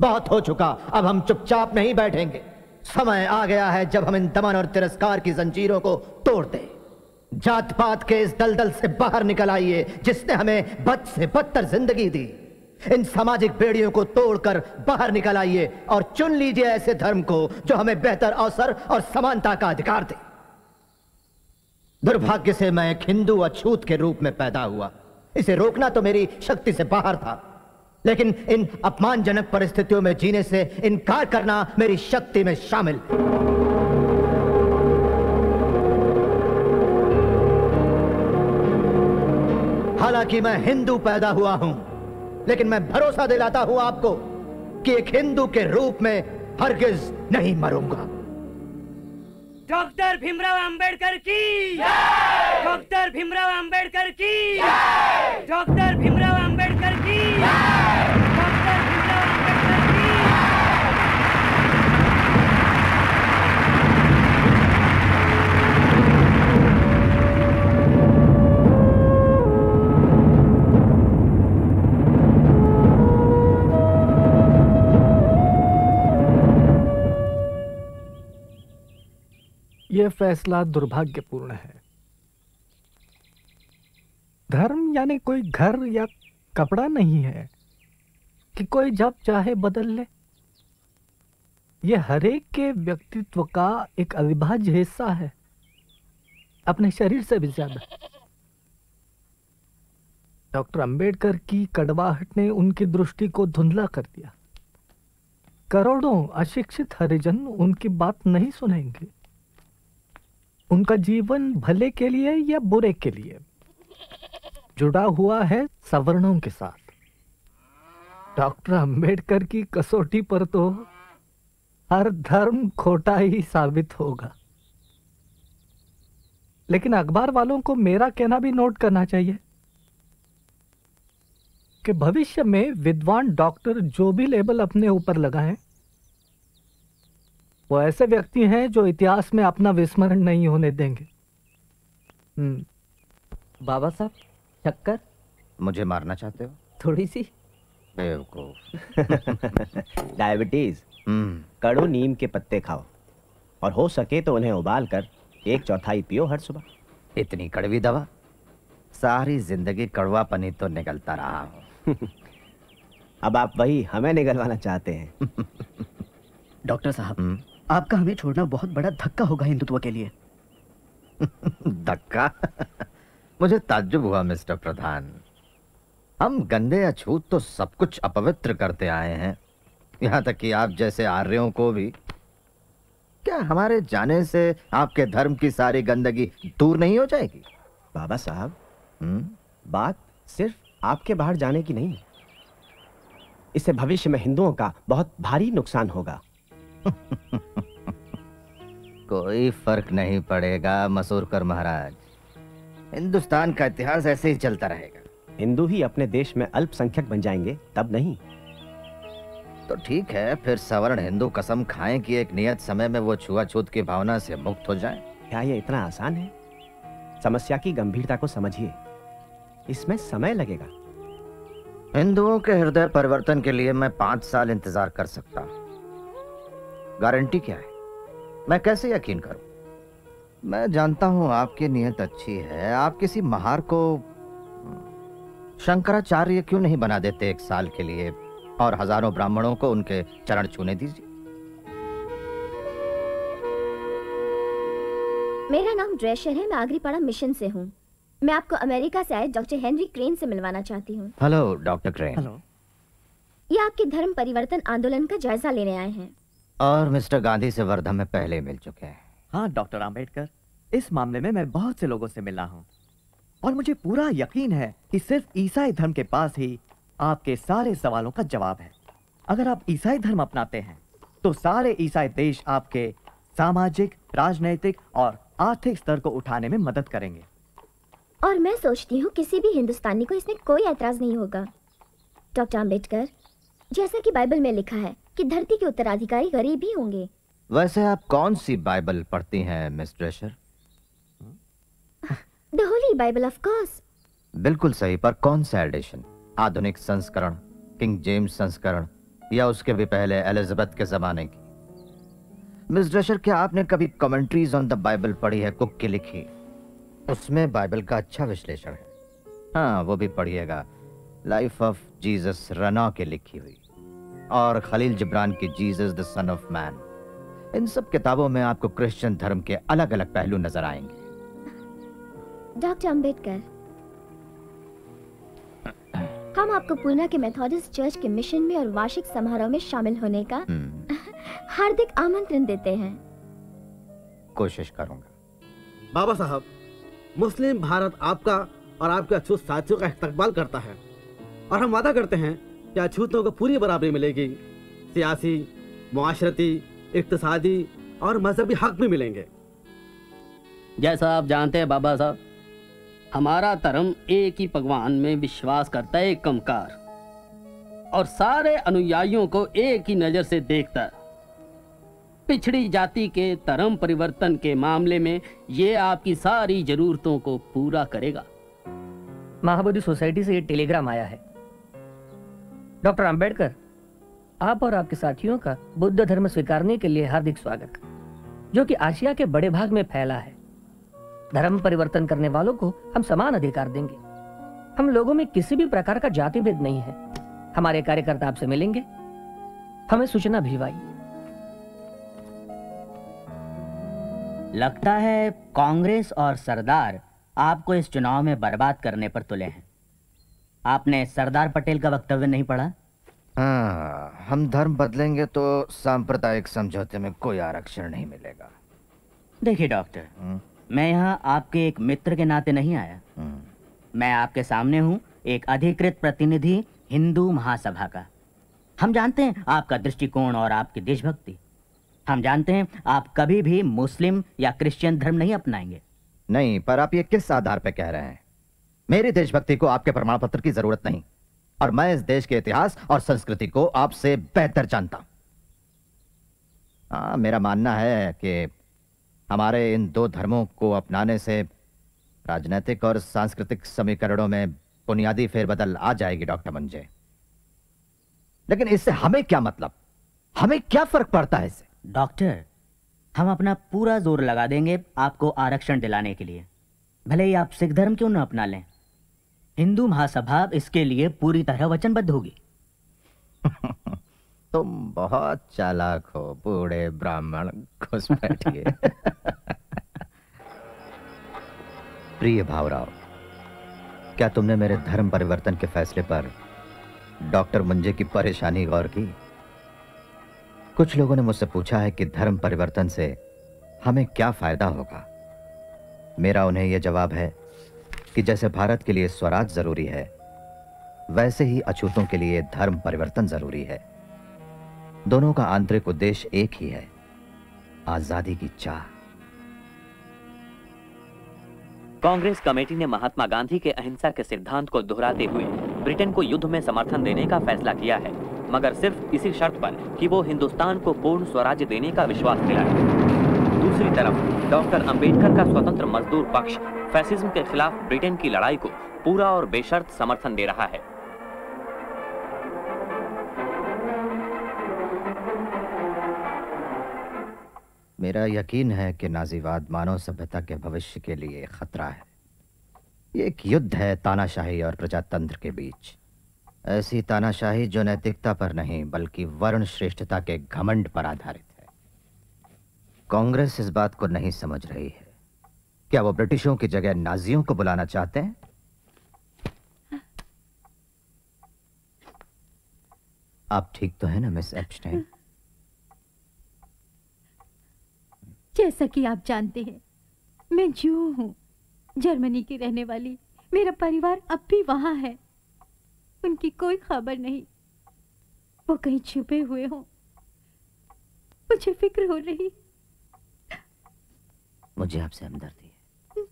Speaker 1: बहुत हो चुका, अब हम चुपचाप नहीं बैठेंगे। समय आ गया है जब हम इन दमन और तिरस्कार की जंजीरों को तोड़ दें। जात पात के इस दलदल से बाहर निकल आइए जिसने हमें बद से बदतर जिंदगी दी। इन सामाजिक बेड़ियों को तोड़कर बाहर निकल आइए और चुन लीजिए ऐसे धर्म को जो हमें बेहतर अवसर और समानता का अधिकार दे। दुर्भाग्य से मैं एक हिंदू अछूत के रूप में पैदा हुआ। इसे रोकना तो मेरी शक्ति से बाहर था, लेकिन इन अपमानजनक परिस्थितियों में जीने से इनकार करना मेरी शक्ति में शामिल। हालांकि मैं हिंदू पैदा हुआ हूं, लेकिन मैं भरोसा दिलाता हूं आपको कि एक हिंदू के रूप में हरगिज नहीं मरूंगा।
Speaker 20: डॉक्टर भीमराव अंबेडकर की जय! डॉक्टर भीमराव अंबेडकर की जय! डॉक्टर भीमराव अंबेडकर की जय! डॉक्टर भीमराव अंबेडकर की
Speaker 2: यह फैसला दुर्भाग्यपूर्ण है। धर्म यानी कोई घर या कपड़ा नहीं है कि कोई जब चाहे बदल ले। यह हरेक के व्यक्तित्व का एक अविभाज्य हिस्सा है, अपने शरीर से भी ज्यादा। डॉक्टर अंबेडकर की कड़वाहट ने उनकी दृष्टि को धुंधला कर दिया। करोड़ों अशिक्षित हरिजन उनकी बात नहीं सुनेंगे। उनका जीवन भले के लिए या बुरे के लिए जुड़ा हुआ है सवर्णों के साथ। डॉक्टर अंबेडकर की कसौटी पर तो हर धर्म खोटा ही साबित होगा। लेकिन अखबार वालों को मेरा कहना भी नोट करना चाहिए कि भविष्य में विद्वान डॉक्टर जो भी लेबल अपने ऊपर लगाएं, वो ऐसे व्यक्ति हैं जो इतिहास में अपना विस्मरण नहीं होने देंगे।
Speaker 11: बाबा साहब, चक्कर?
Speaker 12: मुझे मारना चाहते हो?
Speaker 11: थोड़ी सी।
Speaker 12: बेवकूफ।
Speaker 21: डायबिटीज, कड़ू नीम के पत्ते खाओ और हो सके तो उन्हें उबाल कर 1/4 पियो हर सुबह।
Speaker 12: इतनी कड़वी दवा? सारी जिंदगी कड़वा पनी तो निकलता रहा हूं।
Speaker 21: अब आप वही हमें निगलवाना चाहते हैं।
Speaker 15: डॉक्टर साहब, आपका हमें छोड़ना बहुत बड़ा धक्का होगा हिंदुत्व के लिए।
Speaker 12: धक्का? मुझे ताज्जुब हुआ मिस्टर प्रधान। हम गंदे अछूत तो सब कुछ अपवित्र करते आए हैं, यहाँ तक कि आप जैसे आर्यों को भी। क्या हमारे जाने से आपके धर्म की सारी गंदगी दूर नहीं हो जाएगी?
Speaker 21: बाबा साहब, बात सिर्फ आपके बाहर जाने की नहीं है। इससे भविष्य में हिंदुओं का बहुत भारी नुकसान होगा।
Speaker 12: कोई फर्क नहीं पड़ेगा मसूरकर महाराज। हिंदुस्तान का इतिहास ऐसे ही चलता रहेगा।
Speaker 21: हिंदू ही अपने देश में अल्पसंख्यक बन जाएंगे तब नहीं।
Speaker 12: तो ठीक है, फिर सवर्ण हिंदू कसम खाएं कि एक नियत समय में वो छुआछूत की भावना से मुक्त हो जाएं।
Speaker 21: क्या ये इतना आसान है? समस्या की गंभीरता को समझिए, इसमें समय लगेगा।
Speaker 12: हिंदुओं के हृदय परिवर्तन के लिए मैं 5 साल इंतजार कर सकता हूं। गारंटी क्या है? मैं कैसे यकीन करूं? मैं जानता हूं आपकी नीयत अच्छी है। आप किसी महार को शंकराचार्य क्यों नहीं बना देते 1 साल के लिए और हजारों ब्राह्मणों को उनके चरण छूने दीजिए।
Speaker 22: मेरा नाम ड्रेशर है, मैं आगरीपाड़ा मिशन से हूँ। मैं आपको अमेरिका से आए डॉक्टर हेनरी क्रेन से मिलवाना चाहती हूँ।
Speaker 12: Hello doctor crane.
Speaker 22: हेलो। ये आपके धर्म परिवर्तन आंदोलन का जायजा लेने आए हैं।
Speaker 12: और मिस्टर गांधी से वर्धा में पहले मिल चुके हैं।
Speaker 23: हाँ डॉक्टर अंबेडकर, इस मामले में मैं बहुत से लोगों से मिला हूँ और मुझे पूरा यकीन है कि सिर्फ ईसाई धर्म के पास ही आपके सारे सवालों का जवाब है। अगर आप ईसाई धर्म अपनाते हैं तो सारे ईसाई देश आपके सामाजिक, राजनैतिक और आर्थिक स्तर को उठाने में मदद करेंगे।
Speaker 22: और मैं सोचती हूँ किसी भी हिंदुस्तानी को इसमें कोई ऐतराज नहीं होगा। डॉक्टर अंबेडकर, जैसा कि बाइबल में लिखा है कि धरती के उत्तराधिकारी गरीब ही होंगे।
Speaker 12: वैसे आप कौन सी बाइबल पढ़ती हैं miss Dresher?
Speaker 22: The holy Bible of course.
Speaker 12: बिल्कुल सही, पर कौन सा एडिशन? आधुनिक संस्करण, किंग जेम्स संस्करण, या उसके भी पहले एलिजाबेथ के जमाने की? मिस ड्रेशर, क्या आपने कभी कमेंट्रीज ऑन द बाइबल पढ़ी है? कुक की लिखी, उसमें बाइबल का अच्छा विश्लेषण है। हाँ, वो भी पढ़िएगा। लाइफ ऑफ जीसस रना के लिखी हुई और खलील जिब्रान की Jesus the son of man. इन सब किताबों में आपको क्रिश्चियन धर्म के अलग अलग पहलू नजर आएंगे।
Speaker 22: डॉक्टर अंबेडकर, हम आपको पूना के मेथोडिस्ट चर्च के मिशन में और वार्षिक समारोह में शामिल होने का हार्दिक आमंत्रण देते हैं।
Speaker 12: कोशिश करूंगा।
Speaker 3: बाबा साहब, मुस्लिम भारत आपका और आपके अछूत साथियों का इस्तकबाल करता है और हम वादा करते हैं कि अछूतों को पूरी बराबरी मिलेगी। सियासी, मुआशरती, इक्तिसादी और मजहबी हक भी मिलेंगे।
Speaker 5: जैसा आप जानते हैं बाबा साहब, हमारा धर्म एक ही भगवान में विश्वास करता है, एक कमकार, और सारे अनुयायियों को एक ही नजर से देखता है। पिछड़ी जाति के धर्म परिवर्तन के मामले में ये आपकी सारी जरूरतों को पूरा करेगा।
Speaker 11: महाबोधि सोसाइटी से ये टेलीग्राम आया है। डॉक्टर अंबेडकर, आप और आपके साथियों का बुद्ध धर्म स्वीकारने के लिए हार्दिक स्वागत, जो कि आशिया के बड़े भाग में फैला है। धर्म परिवर्तन करने वालों को हम समान अधिकार देंगे। हम लोगों में किसी भी प्रकार का जाति भेद नहीं है। हमारे कार्यकर्ता आपसे मिलेंगे, हमें सूचना भिजवाई।
Speaker 15: लगता है कांग्रेस और सरदार आपको इस चुनाव में बर्बाद करने पर तुले हैं। आपने सरदार पटेल का वक्तव्य नहीं पढ़ा?
Speaker 12: हाँ, हम धर्म बदलेंगे तो सांप्रदायिक समझौते में कोई आरक्षण नहीं मिलेगा।
Speaker 15: देखिए डॉक्टर, मैं यहाँ आपके एक मित्र के नाते नहीं आया। मैं आपके सामने हूँ एक अधिकृत प्रतिनिधि हिंदू महासभा का। हम जानते हैं आपका दृष्टिकोण और आपकी देशभक्ति। हम जानते हैं आप कभी भी मुस्लिम या क्रिश्चियन धर्म नहीं अपनाएंगे।
Speaker 12: नहीं, पर आप ये किस आधार पर कह रहे हैं? मेरी देशभक्ति को आपके प्रमाण पत्र की जरूरत नहीं, और मैं इस देश के इतिहास और संस्कृति को आपसे बेहतर जानता हूं। मेरा मानना है कि हमारे इन दो धर्मों को अपनाने से राजनीतिक और सांस्कृतिक समीकरणों में बुनियादी फेरबदल आ जाएगी डॉक्टर मंजे। लेकिन इससे हमें क्या मतलब? हमें क्या फर्क पड़ता है इससे?
Speaker 15: डॉक्टर, हम अपना पूरा जोर लगा देंगे आपको आरक्षण दिलाने के लिए, भले ही आप सिख धर्म क्यों न अपना लें। हिंदू महासभा इसके लिए पूरी तरह वचनबद्ध होगी।
Speaker 12: तुम बहुत चालाक हो बूढ़े ब्राह्मण, घुस बैठिए। प्रिय भावराव, क्या तुमने मेरे धर्म परिवर्तन के फैसले पर डॉक्टर मुंजे की परेशानी गौर की? कुछ लोगों ने मुझसे पूछा है कि धर्म परिवर्तन से हमें क्या फायदा होगा। मेरा उन्हें यह जवाब है कि जैसे भारत के लिए स्वराज जरूरी है, वैसे ही अछूतों के लिए धर्म परिवर्तन जरूरी है। दोनों का आंतरिक उद्देश्य एक ही है, आजादी की चाह।
Speaker 4: कांग्रेस कमेटी ने महात्मा गांधी के अहिंसा के सिद्धांत को दोहराते हुए ब्रिटेन को युद्ध में समर्थन देने का फैसला किया है, मगर सिर्फ इसी शर्त पर कि वो हिंदुस्तान को पूर्ण स्वराज्य देने का विश्वास दिलाए। दूसरी तरफ डॉक्टर अंबेडकर का स्वतंत्र मजदूर पक्ष फैसिज्म के खिलाफ ब्रिटेन की लड़ाई को पूरा और बेशर्त समर्थन दे रहा है।
Speaker 12: मेरा यकीन है कि नाजीवाद मानव सभ्यता के भविष्य के लिए खतरा है। ये एक युद्ध है तानाशाही और प्रजातंत्र के बीच। ऐसी तानाशाही जो नैतिकता पर नहीं बल्कि वर्ण श्रेष्ठता के घमंड पर आधारित है। कांग्रेस इस बात को नहीं समझ रही है। क्या वो ब्रिटिशों की जगह नाजियों को बुलाना चाहते हैं? आप ठीक तो है ना मिस एप्स्टाइन?
Speaker 8: जैसा कि आप जानते हैं, मैं जू हूँ, जर्मनी की रहने वाली। मेरा परिवार अब भी वहां है। उनकी कोई खबर नहीं, वो कहीं छुपे हुए हों। मुझे फिक्र हो रही।
Speaker 12: मुझे आपसे हमदर्दी है।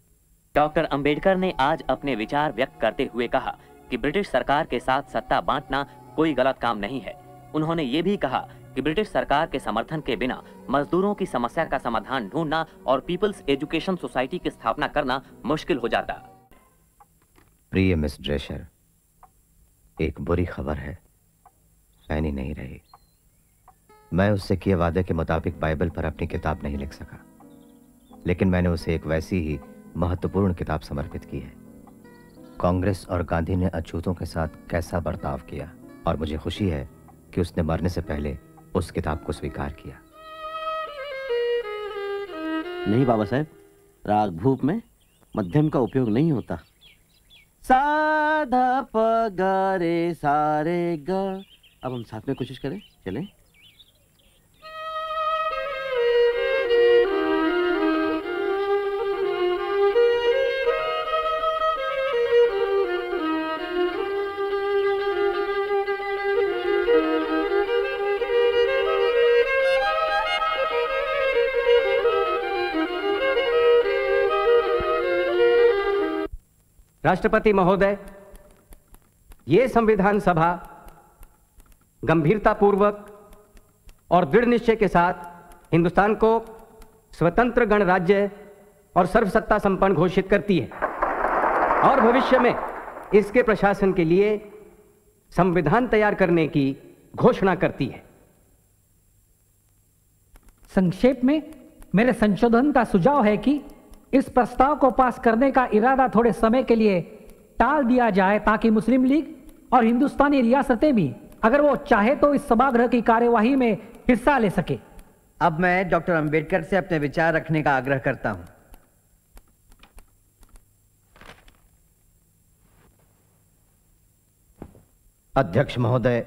Speaker 4: डॉक्टर अंबेडकर ने आज अपने विचार व्यक्त करते हुए कहा कि ब्रिटिश सरकार के साथ सत्ता बांटना कोई गलत काम नहीं है। उन्होंने ये भी कहा कि ब्रिटिश सरकार के समर्थन के बिना मजदूरों की समस्या का समाधान ढूंढना और पीपल्स एजुकेशन सोसाइटी की स्थापना करना मुश्किल हो जाता।
Speaker 12: प्रिय मिस ड्रेशर, एक बुरी खबर है, एनी नहीं रही। मैं उससे किए वादे के मुताबिक बाइबल पर अपनी किताब नहीं लिख सका, लेकिन मैंने उसे एक वैसी ही महत्वपूर्ण किताब समर्पित की है कांग्रेस और गांधी ने अछूतों के साथ कैसा बर्ताव किया, और मुझे खुशी है कि उसने मरने से पहले उस किताब को स्वीकार किया।
Speaker 3: नहीं बाबा साहब, राग भूप में मध्यम का उपयोग नहीं होता। साधा प ग रे सारे ग। अब हम साथ में कोशिश करें, चलें?
Speaker 6: राष्ट्रपति महोदय, ये संविधान सभा गंभीरतापूर्वक और दृढ़ निश्चय के साथ हिंदुस्तान को स्वतंत्र गणराज्य और सर्वसत्ता संपन्न घोषित करती है और भविष्य में इसके प्रशासन के लिए संविधान तैयार करने की घोषणा करती है।
Speaker 14: संक्षेप में मेरे संशोधन का सुझाव है कि इस प्रस्ताव को पास करने का इरादा थोड़े समय के लिए टाल दिया जाए ताकि मुस्लिम लीग और हिंदुस्तानी रियासतें भी, अगर वो चाहे तो, इस सभागृह की कार्यवाही में हिस्सा ले सके।
Speaker 23: अब मैं डॉक्टर अंबेडकर से अपने विचार रखने का आग्रह करता हूं।
Speaker 1: अध्यक्ष महोदय,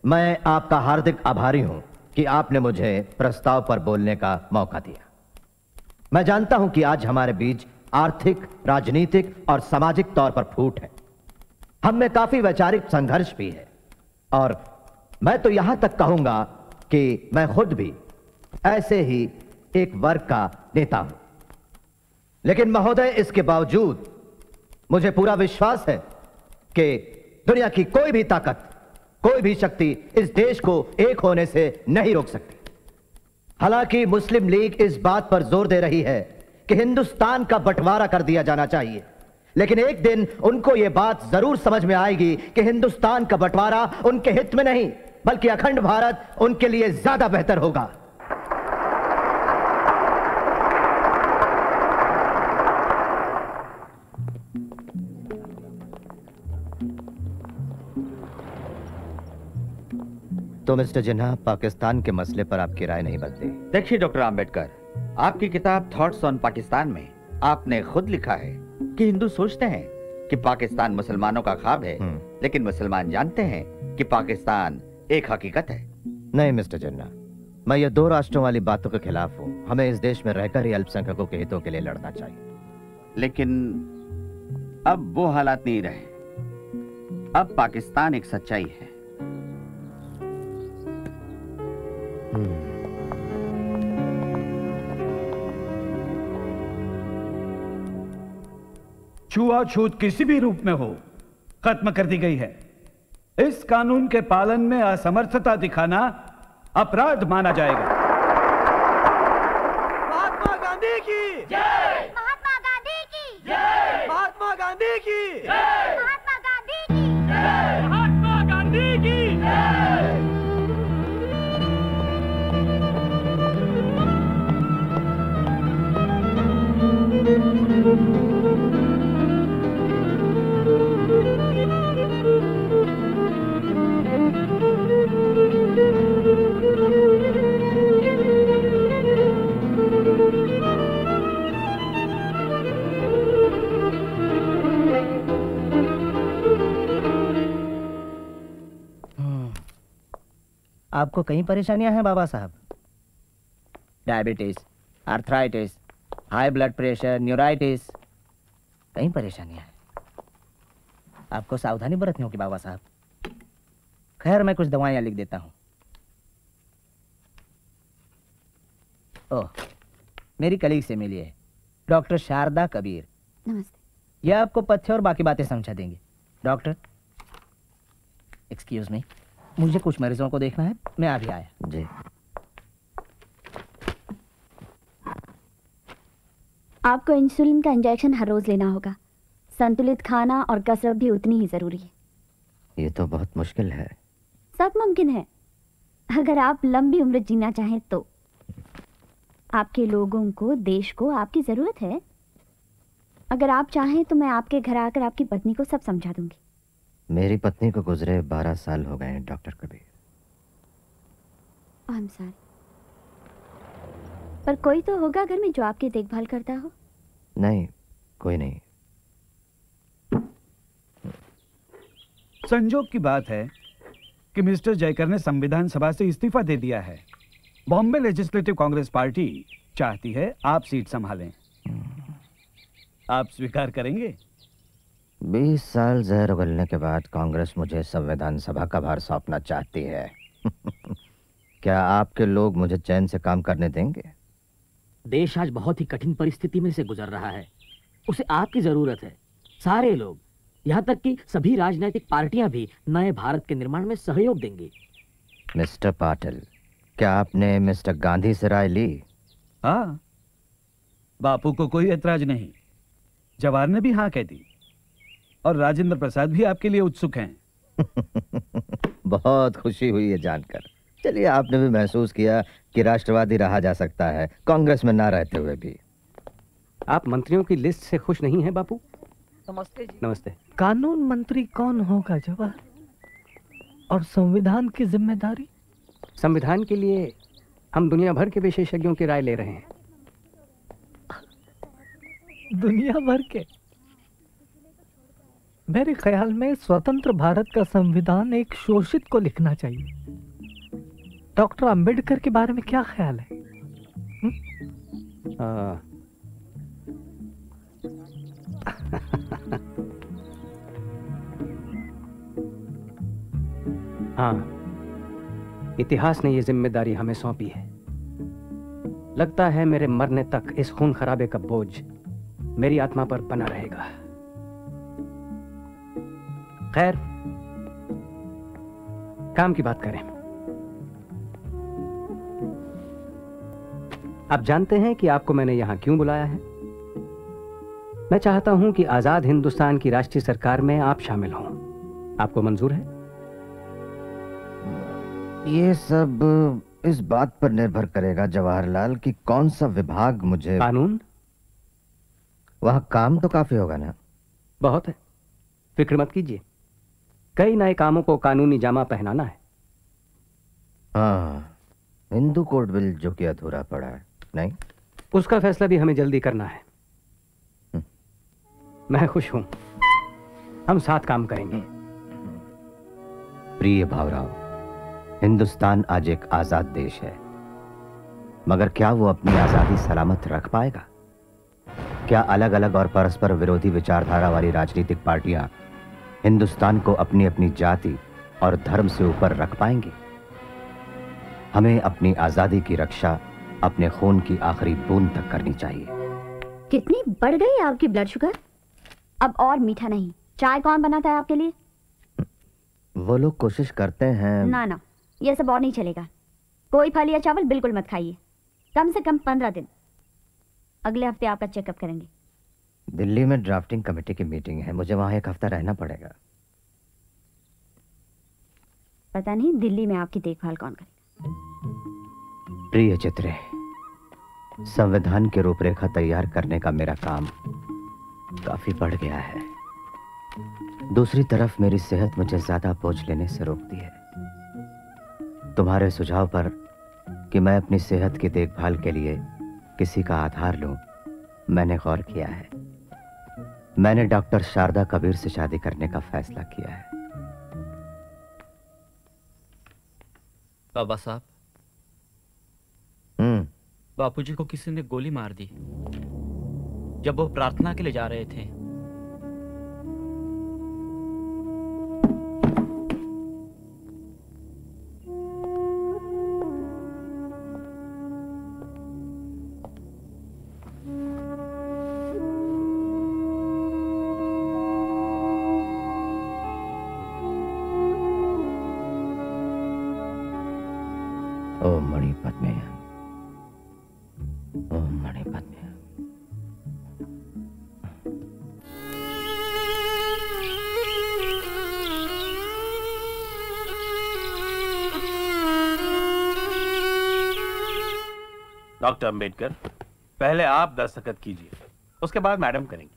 Speaker 1: मैं आपका हार्दिक आभारी हूं कि आपने मुझे प्रस्ताव पर बोलने का मौका दिया। मैं जानता हूं कि आज हमारे बीच आर्थिक, राजनीतिक और सामाजिक तौर पर फूट है। हम में काफी वैचारिक संघर्ष भी है, और मैं तो यहां तक कहूंगा कि मैं खुद भी ऐसे ही एक वर्ग का नेता हूं। लेकिन महोदय, इसके बावजूद मुझे पूरा विश्वास है कि दुनिया की कोई भी ताकत, कोई भी शक्ति इस देश को एक होने से नहीं रोक सकती। हालांकि मुस्लिम लीग इस बात पर जोर दे रही है कि हिंदुस्तान का बंटवारा कर दिया जाना चाहिए, लेकिन एक दिन उनको यह बात जरूर समझ में आएगी कि हिंदुस्तान का बंटवारा उनके हित में नहीं, बल्कि अखंड भारत उनके लिए ज्यादा बेहतर होगा। तो मिस्टर जिन्ना, पाकिस्तान के मसले पर आपकी राय नहीं बदली।
Speaker 9: देखिए डॉक्टर आम्बेडकर, आपकी किताब थॉट्स ऑन पाकिस्तान में आपने खुद लिखा है कि हिंदू सोचते हैं कि पाकिस्तान मुसलमानों का ख्वाब है, लेकिन मुसलमान जानते हैं कि पाकिस्तान एक हकीकत है।
Speaker 1: नहीं मिस्टर जिन्ना, मैं ये दो राष्ट्रों वाली बातों के खिलाफ हूँ। हमें इस देश में रहकर ही अल्पसंख्यकों के हितों के लिए लड़ना चाहिए।
Speaker 9: लेकिन अब वो हालात नहीं रहे। अब पाकिस्तान एक सच्चाई है।
Speaker 10: छुआछूत किसी भी रूप में हो, खत्म कर दी गई है। इस कानून के पालन में असमर्थता दिखाना अपराध माना जाएगा।
Speaker 18: महात्मा गांधी की जय, महात्मा गांधी की जय, महात्मा गांधी की जय, महात्मा गांधी की जय, महात्मा गांधी की जय।
Speaker 24: आपको कई परेशानियां हैं बाबा साहब। Diabetes, arthritis, high blood pressure, neuritis, कई परेशानियां हैं। आपको सावधानी बरतनी होगी बाबा साहब। खैर, मैं कुछ दवाइयां लिख देता हूं। ओह, मेरी कलीग से मिलिए, डॉक्टर शारदा कबीर।
Speaker 22: नमस्ते।
Speaker 24: यह आपको पथ्य और बाकी बातें समझा देंगे। डॉक्टर, एक्सक्यूज मी, मुझे कुछ मरीजों को देखना है, मैं अभी आया।
Speaker 1: जी।
Speaker 22: आपको इंसुलिन का इंजेक्शन हर रोज लेना होगा। संतुलित खाना और कसरत भी उतनी ही जरूरी है।
Speaker 1: ये तो बहुत मुश्किल है।
Speaker 22: सब मुमकिन है, अगर आप लंबी उम्र जीना चाहें तो। आपके लोगों को, देश को आपकी जरूरत है। अगर आप चाहें तो मैं आपके घर आकर आपकी पत्नी को सब समझा दूंगी।
Speaker 12: मेरी पत्नी को गुजरे 12 साल हो गए हैं doctor Kabir.
Speaker 22: I am sorry, पर कोई तो होगा घर में जो आपकी देखभाल करता हो।
Speaker 12: नहीं, कोई नहीं।
Speaker 10: संजोग की बात है कि मिस्टर जयकर ने संविधान सभा से इस्तीफा दे दिया है। बॉम्बे लेजिस्लेटिव कांग्रेस पार्टी चाहती है आप सीट संभालें। आप स्वीकार करेंगे?
Speaker 12: 20 साल जहर उगलने के बाद कांग्रेस मुझे संविधान सभा का भार सौंपना चाहती है। क्या आपके लोग मुझे चैन से काम करने देंगे?
Speaker 5: देश आज बहुत ही कठिन परिस्थिति में से गुजर रहा है, उसे आपकी जरूरत है। सारे लोग, यहाँ तक कि सभी राजनीतिक पार्टियां भी नए भारत के निर्माण में सहयोग देंगी।
Speaker 12: मिस्टर पाटिल, क्या आपने मिस्टर गांधी से राय ली?
Speaker 10: हाँ, बापू को कोई ऐतराज नहीं। जवाहर ने भी हाँ कह दी और राजेंद्र प्रसाद भी आपके लिए उत्सुक हैं।
Speaker 12: बहुत खुशी हुई है जानकर। चलिए, आपने भी महसूस किया कि राष्ट्रवादी रहा जा सकता है कांग्रेस में ना रहते हुए भी।
Speaker 6: आप मंत्रियों की लिस्ट से खुश नहीं हैं बापू?
Speaker 2: नमस्ते जी।
Speaker 6: नमस्ते।
Speaker 2: कानून मंत्री कौन होगा जवाहर? और संविधान की जिम्मेदारी?
Speaker 6: संविधान के लिए हम दुनिया भर के विशेषज्ञों की राय ले रहे हैं।
Speaker 2: दुनिया भर के? मेरे ख्याल में स्वतंत्र भारत का संविधान एक शोषित को लिखना चाहिए। डॉक्टर अंबेडकर के बारे में क्या ख्याल है?
Speaker 6: हाँ, इतिहास ने ये जिम्मेदारी हमें सौंपी है। लगता है मेरे मरने तक इस खून खराबे का बोझ मेरी आत्मा पर बना रहेगा। खैर, काम की बात करें। आप जानते हैं कि आपको मैंने यहां क्यों बुलाया है? मैं चाहता हूं कि आजाद हिंदुस्तान की राष्ट्रीय सरकार में आप शामिल हों। आपको मंजूर है?
Speaker 12: ये सब इस बात पर निर्भर करेगा जवाहरलाल कि कौन सा विभाग मुझे।
Speaker 6: कानून?
Speaker 12: वहां काम तो काफी होगा ना?
Speaker 6: बहुत है, फिक्र मत कीजिए। कई नए कामों को कानूनी जामा पहनाना है।
Speaker 12: हाँ, हिंदू कोड बिल जो कि अधूरा पड़ा है। नहीं,
Speaker 6: उसका फैसला भी हमें जल्दी करना है। मैं खुश हूं, हम साथ काम करेंगे।
Speaker 12: प्रिय भावराव, हिंदुस्तान आज एक आजाद देश है, मगर क्या वो अपनी आजादी सलामत रख पाएगा? क्या अलग अलग और परस्पर विरोधी विचारधारा वाली राजनीतिक पार्टियां हिंदुस्तान को अपनी अपनी जाति और धर्म से ऊपर रख पाएंगी? हमें अपनी आजादी की रक्षा अपने खून की आखिरी बूंद तक करनी चाहिए।
Speaker 22: कितनी बढ़ गई आपकी ब्लड शुगर? अब और मीठा नहीं। चाय कौन बनाता है आपके लिए?
Speaker 12: वो लोग कोशिश करते हैं।
Speaker 22: ना ना, ये सब और नहीं चलेगा। कोई फल या चावल बिल्कुल मत खाइए, कम से कम 15 दिन। अगले हफ्ते आपका चेकअप करेंगे।
Speaker 12: दिल्ली में ड्राफ्टिंग कमेटी की मीटिंग है, मुझे वहां 1 हफ्ता रहना पड़ेगा।
Speaker 22: पता नहीं दिल्ली में आपकी देखभाल कौन करेगा।
Speaker 12: प्रिय चित्रे, संविधान की रूपरेखा तैयार करने का मेरा काम काफी बढ़ गया है। दूसरी तरफ मेरी सेहत मुझे ज्यादा बोझ लेने से रोकती है। तुम्हारे सुझाव पर कि मैं अपनी सेहत की देखभाल के लिए किसी का आधार लूं, मैंने गौर किया है। मैंने डॉक्टर शारदा कबीर से शादी करने का फैसला किया है।
Speaker 7: बाबा साहब, बापूजी को किसी ने गोली मार दी जब वो प्रार्थना के लिए जा रहे थे।
Speaker 12: ओम मणि पद्मे, ओम मणि पद्मे।
Speaker 16: डॉक्टर अंबेडकर, पहले आप दस्तखत कीजिए, उसके बाद मैडम करेंगी।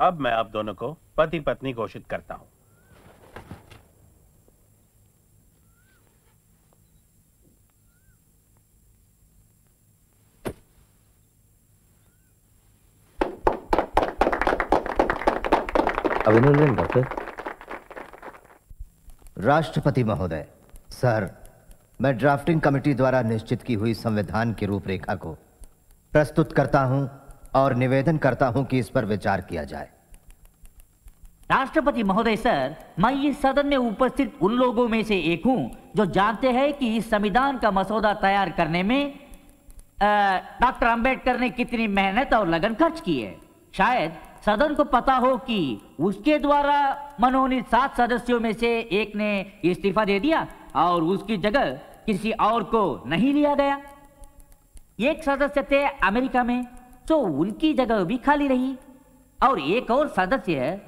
Speaker 13: अब मैं आप दोनों को पति पत्नी घोषित करता हूं।
Speaker 1: अभिनंदन डॉक्टर। राष्ट्रपति महोदय, सर, मैं ड्राफ्टिंग कमेटी द्वारा निश्चित की हुई संविधान की रूपरेखा को प्रस्तुत करता हूं और निवेदन करता हूं कि इस पर विचार किया जाए।
Speaker 16: राष्ट्रपति महोदय सर, मैं इस सदन में उपस्थित उन लोगों में से एक हूं जो जानते हैं कि इस संविधान का मसौदा तैयार करने में डॉक्टर अंबेडकर ने कितनी मेहनत और लगन खर्च की है। शायद सदन को पता हो कि उसके द्वारा मनोनीत 7 सदस्यों में से एक ने इस्तीफा दे दिया और उसकी जगह किसी और को नहीं लिया गया। एक सदस्य थे अमेरिका में, तो उनकी जगह भी खाली रही, और एक और सदस्य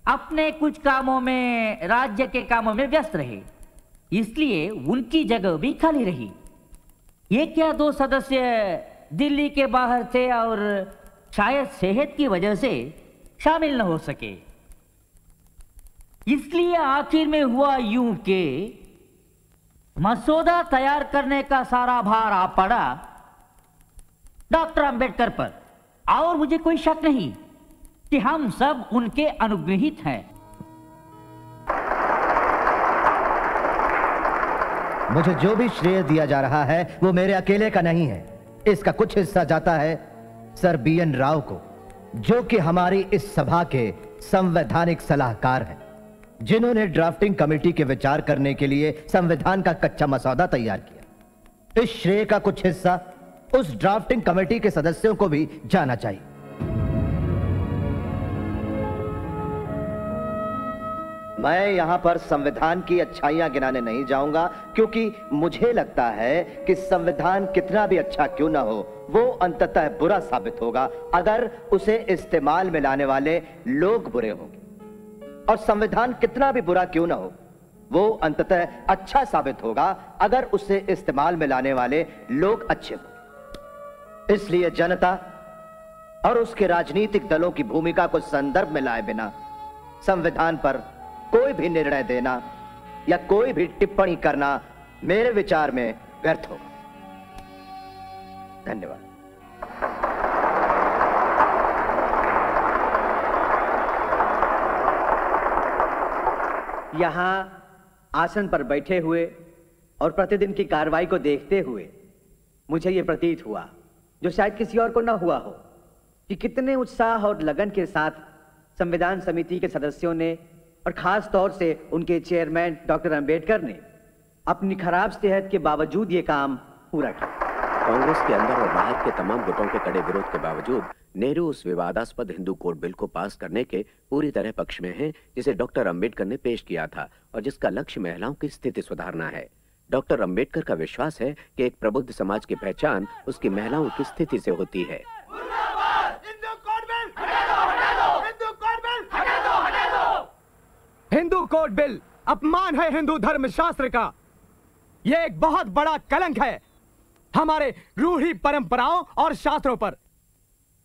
Speaker 16: अपने कुछ कामों में, राज्य के कामों में व्यस्त रहे, इसलिए उनकी जगह भी खाली रही। एक या 2 सदस्य दिल्ली के बाहर थे और शायद सेहत की वजह से शामिल न हो सके। इसलिए आखिर में हुआ यूं कि मसौदा तैयार करने का सारा भार आ पड़ा डॉक्टर अंबेडकर पर, और मुझे कोई शक नहीं कि हम सब उनके अनुग्रहित हैं।
Speaker 1: मुझे जो भी श्रेय दिया जा रहा है वो मेरे अकेले का नहीं है। इसका कुछ हिस्सा जाता है सर BN राव को, जो कि हमारी इस सभा के संवैधानिक सलाहकार हैं, जिन्होंने ड्राफ्टिंग कमेटी के विचार करने के लिए संविधान का कच्चा मसौदा तैयार किया। इस श्रेय का कुछ हिस्सा उस ड्राफ्टिंग कमेटी के सदस्यों को भी जाना चाहिए। मैं यहां पर संविधान की अच्छाइयां गिनाने नहीं जाऊंगा, क्योंकि मुझे लगता है कि संविधान कितना भी अच्छा क्यों ना हो, वो अंततः बुरा साबित होगा अगर उसे इस्तेमाल में लाने वाले लोग बुरे होंगे, और संविधान कितना भी बुरा क्यों ना हो, वो अंततः अच्छा साबित होगा अगर उसे इस्तेमाल में लाने वाले लोग अच्छे हों। इसलिए जनता और उसके राजनीतिक दलों की भूमिका को संदर्भ में लाए बिना संविधान पर कोई भी निर्णय देना या कोई भी टिप्पणी करना मेरे विचार में व्यर्थ होगा। धन्यवाद।
Speaker 23: यहाँ आसन पर बैठे हुए और प्रतिदिन की कार्रवाई को देखते हुए मुझे ये प्रतीत हुआ, जो शायद किसी और को न हुआ हो, कि कितने उत्साह और लगन के साथ संविधान समिति के सदस्यों ने और खास तौर से उनके चेयरमैन डॉक्टर अंबेडकर ने अपनी खराब सेहत के बावजूद ये काम पूरा किया।
Speaker 17: कांग्रेस के अंदर और बाहर के तमाम गुटों के कड़े विरोध के बावजूद नेहरू उस विवादास्पद हिंदू कोड बिल को पास करने के पूरी तरह पक्ष में हैं, जिसे डॉक्टर अंबेडकर ने पेश किया था और जिसका लक्ष्य महिलाओं की स्थिति सुधारना है। डॉक्टर अंबेडकर का विश्वास है कि एक प्रबुद्ध समाज की पहचान उसकी महिलाओं की स्थिति से होती है।
Speaker 19: हिंदू कोड बिल अपमान है हिंदू धर्म शास्त्र का। यह एक बहुत बड़ा कलंक है हमारे रूढ़ी परंपराओं और शास्त्रों पर।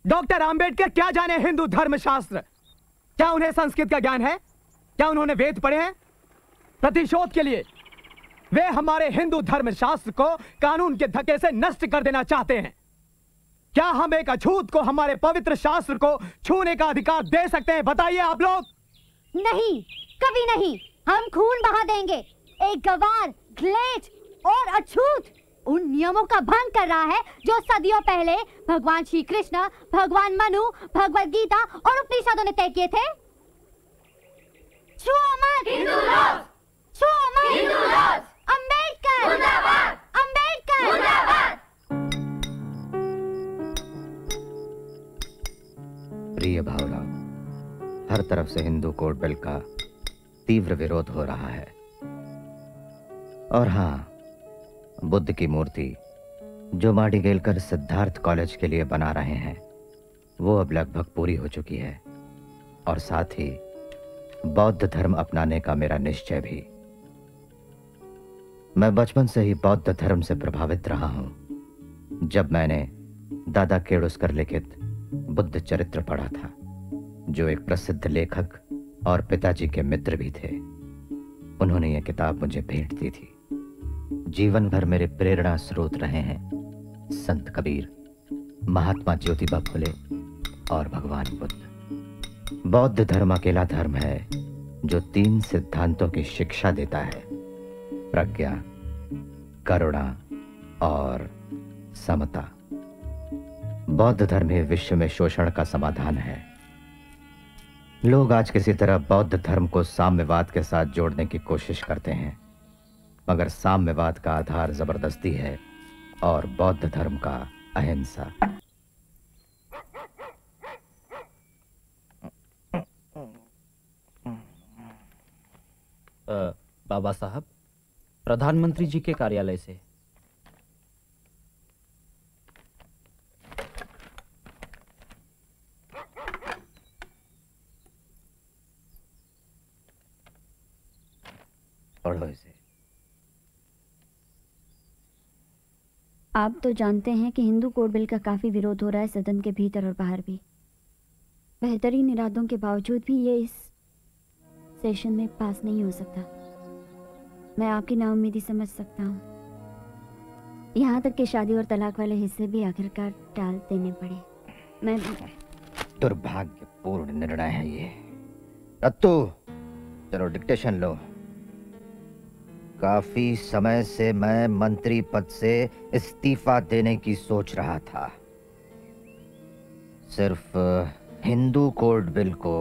Speaker 19: डॉक्टर अंबेडकर क्या जाने हिंदू धर्म शास्त्र? क्या उन्हें संस्कृत का ज्ञान है? क्या उन्होंने वेद पढ़े हैं? प्रतिशोध के लिए वे हमारे हिंदू धर्म शास्त्र को कानून के धक्के से नष्ट कर देना चाहते हैं। क्या हम एक अछूत को हमारे पवित्र शास्त्र को छूने का अधिकार दे सकते हैं? बताइए आप लोग।
Speaker 25: नहीं, कभी नहीं। हम खून बहा देंगे। एक गवार, ग्लेच और अछूत उन नियमों का भंग कर रहा है जो सदियों पहले भगवान श्री कृष्ण, भगवान मनु, भगवद गीता और उपनिषदों ने तय किए थे। छुओ मत हिंदू लॉज, छुओ मत हिंदू लॉज। अंबेडकर जिंदाबाद, अंबेडकर जिंदाबाद।
Speaker 1: प्रिय भावराव, हर तरफ से हिंदू कोड बिल का तीव्र विरोध हो रहा है। और हाँ, बुद्ध की मूर्ति जो माडीगेलकर सिद्धार्थ कॉलेज के लिए बना रहे हैं, वो अब लगभग पूरी हो चुकी है, और साथ ही बौद्ध धर्म अपनाने का मेरा निश्चय भी। मैं बचपन से ही बौद्ध धर्म से प्रभावित रहा हूं। जब मैंने दादा केडुस्कर लिखित बुद्ध चरित्र पढ़ा था,
Speaker 12: जो एक प्रसिद्ध लेखक और पिताजी के मित्र भी थे। उन्होंने यह किताब मुझे भेंट दी थी। जीवन भर मेरे प्रेरणा स्रोत रहे हैं संत कबीर, महात्मा ज्योतिबा फुले और भगवान बुद्ध। बौद्ध धर्म अकेला धर्म है जो 3 सिद्धांतों की शिक्षा देता है: प्रज्ञा, करुणा और समता। बौद्ध धर्म ही विश्व में शोषण का समाधान है। लोग आज किसी तरह बौद्ध धर्म को साम्यवाद के साथ जोड़ने की कोशिश करते हैं, मगर साम्यवाद का आधार जबरदस्ती है और बौद्ध धर्म का अहिंसा।
Speaker 7: बाबा साहब, प्रधानमंत्री जी के कार्यालय से।
Speaker 12: पढ़ो इसे।
Speaker 25: आप तो जानते हैं कि हिंदू कोड बिल का काफी विरोध हो रहा है सदन के भीतर और बाहर भी। बेहतरीन इरादों के बावजूद भी ये इस सेशन में पास नहीं हो सकता। मैं आपकी नाउम्मीदी समझ सकता हूँ। यहाँ तक कि शादी और तलाक वाले हिस्से भी आखिरकार टाल देने पड़े। मैं
Speaker 12: दुर्भाग्यपूर्ण निर्णय है ये। रत्तू, चलो डिक्टेशन लो। काफी समय से मैं मंत्री पद से इस्तीफा देने की सोच रहा था। सिर्फ हिंदू कोड बिल को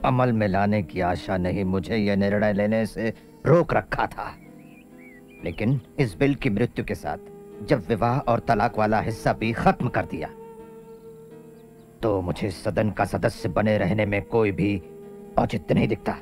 Speaker 12: अमल में लाने की आशा ने ही मुझे यह निर्णय लेने से रोक रखा था। लेकिन इस बिल की मृत्यु के साथ जब विवाह और तलाक वाला हिस्सा भी खत्म कर दिया, तो मुझे सदन का सदस्य बने रहने में कोई भी औचित्य नहीं दिखता।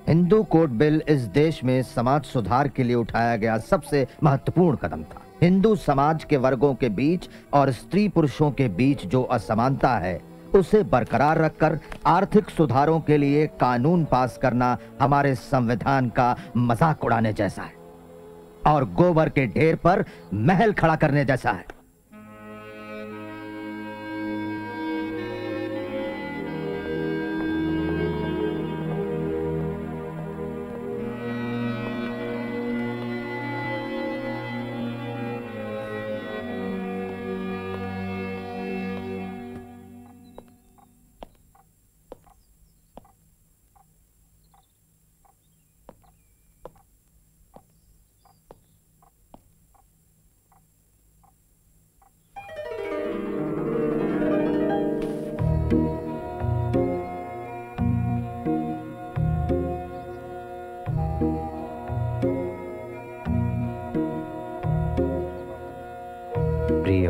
Speaker 12: हिंदू कोड बिल इस देश में समाज सुधार के लिए उठाया गया सबसे महत्वपूर्ण कदम था। हिंदू समाज के वर्गों के बीच और स्त्री पुरुषों के बीच जो असमानता है, उसे बरकरार रखकर आर्थिक सुधारों के लिए कानून पास करना हमारे संविधान का मजाक उड़ाने जैसा है और गोबर के ढेर पर महल खड़ा करने जैसा है।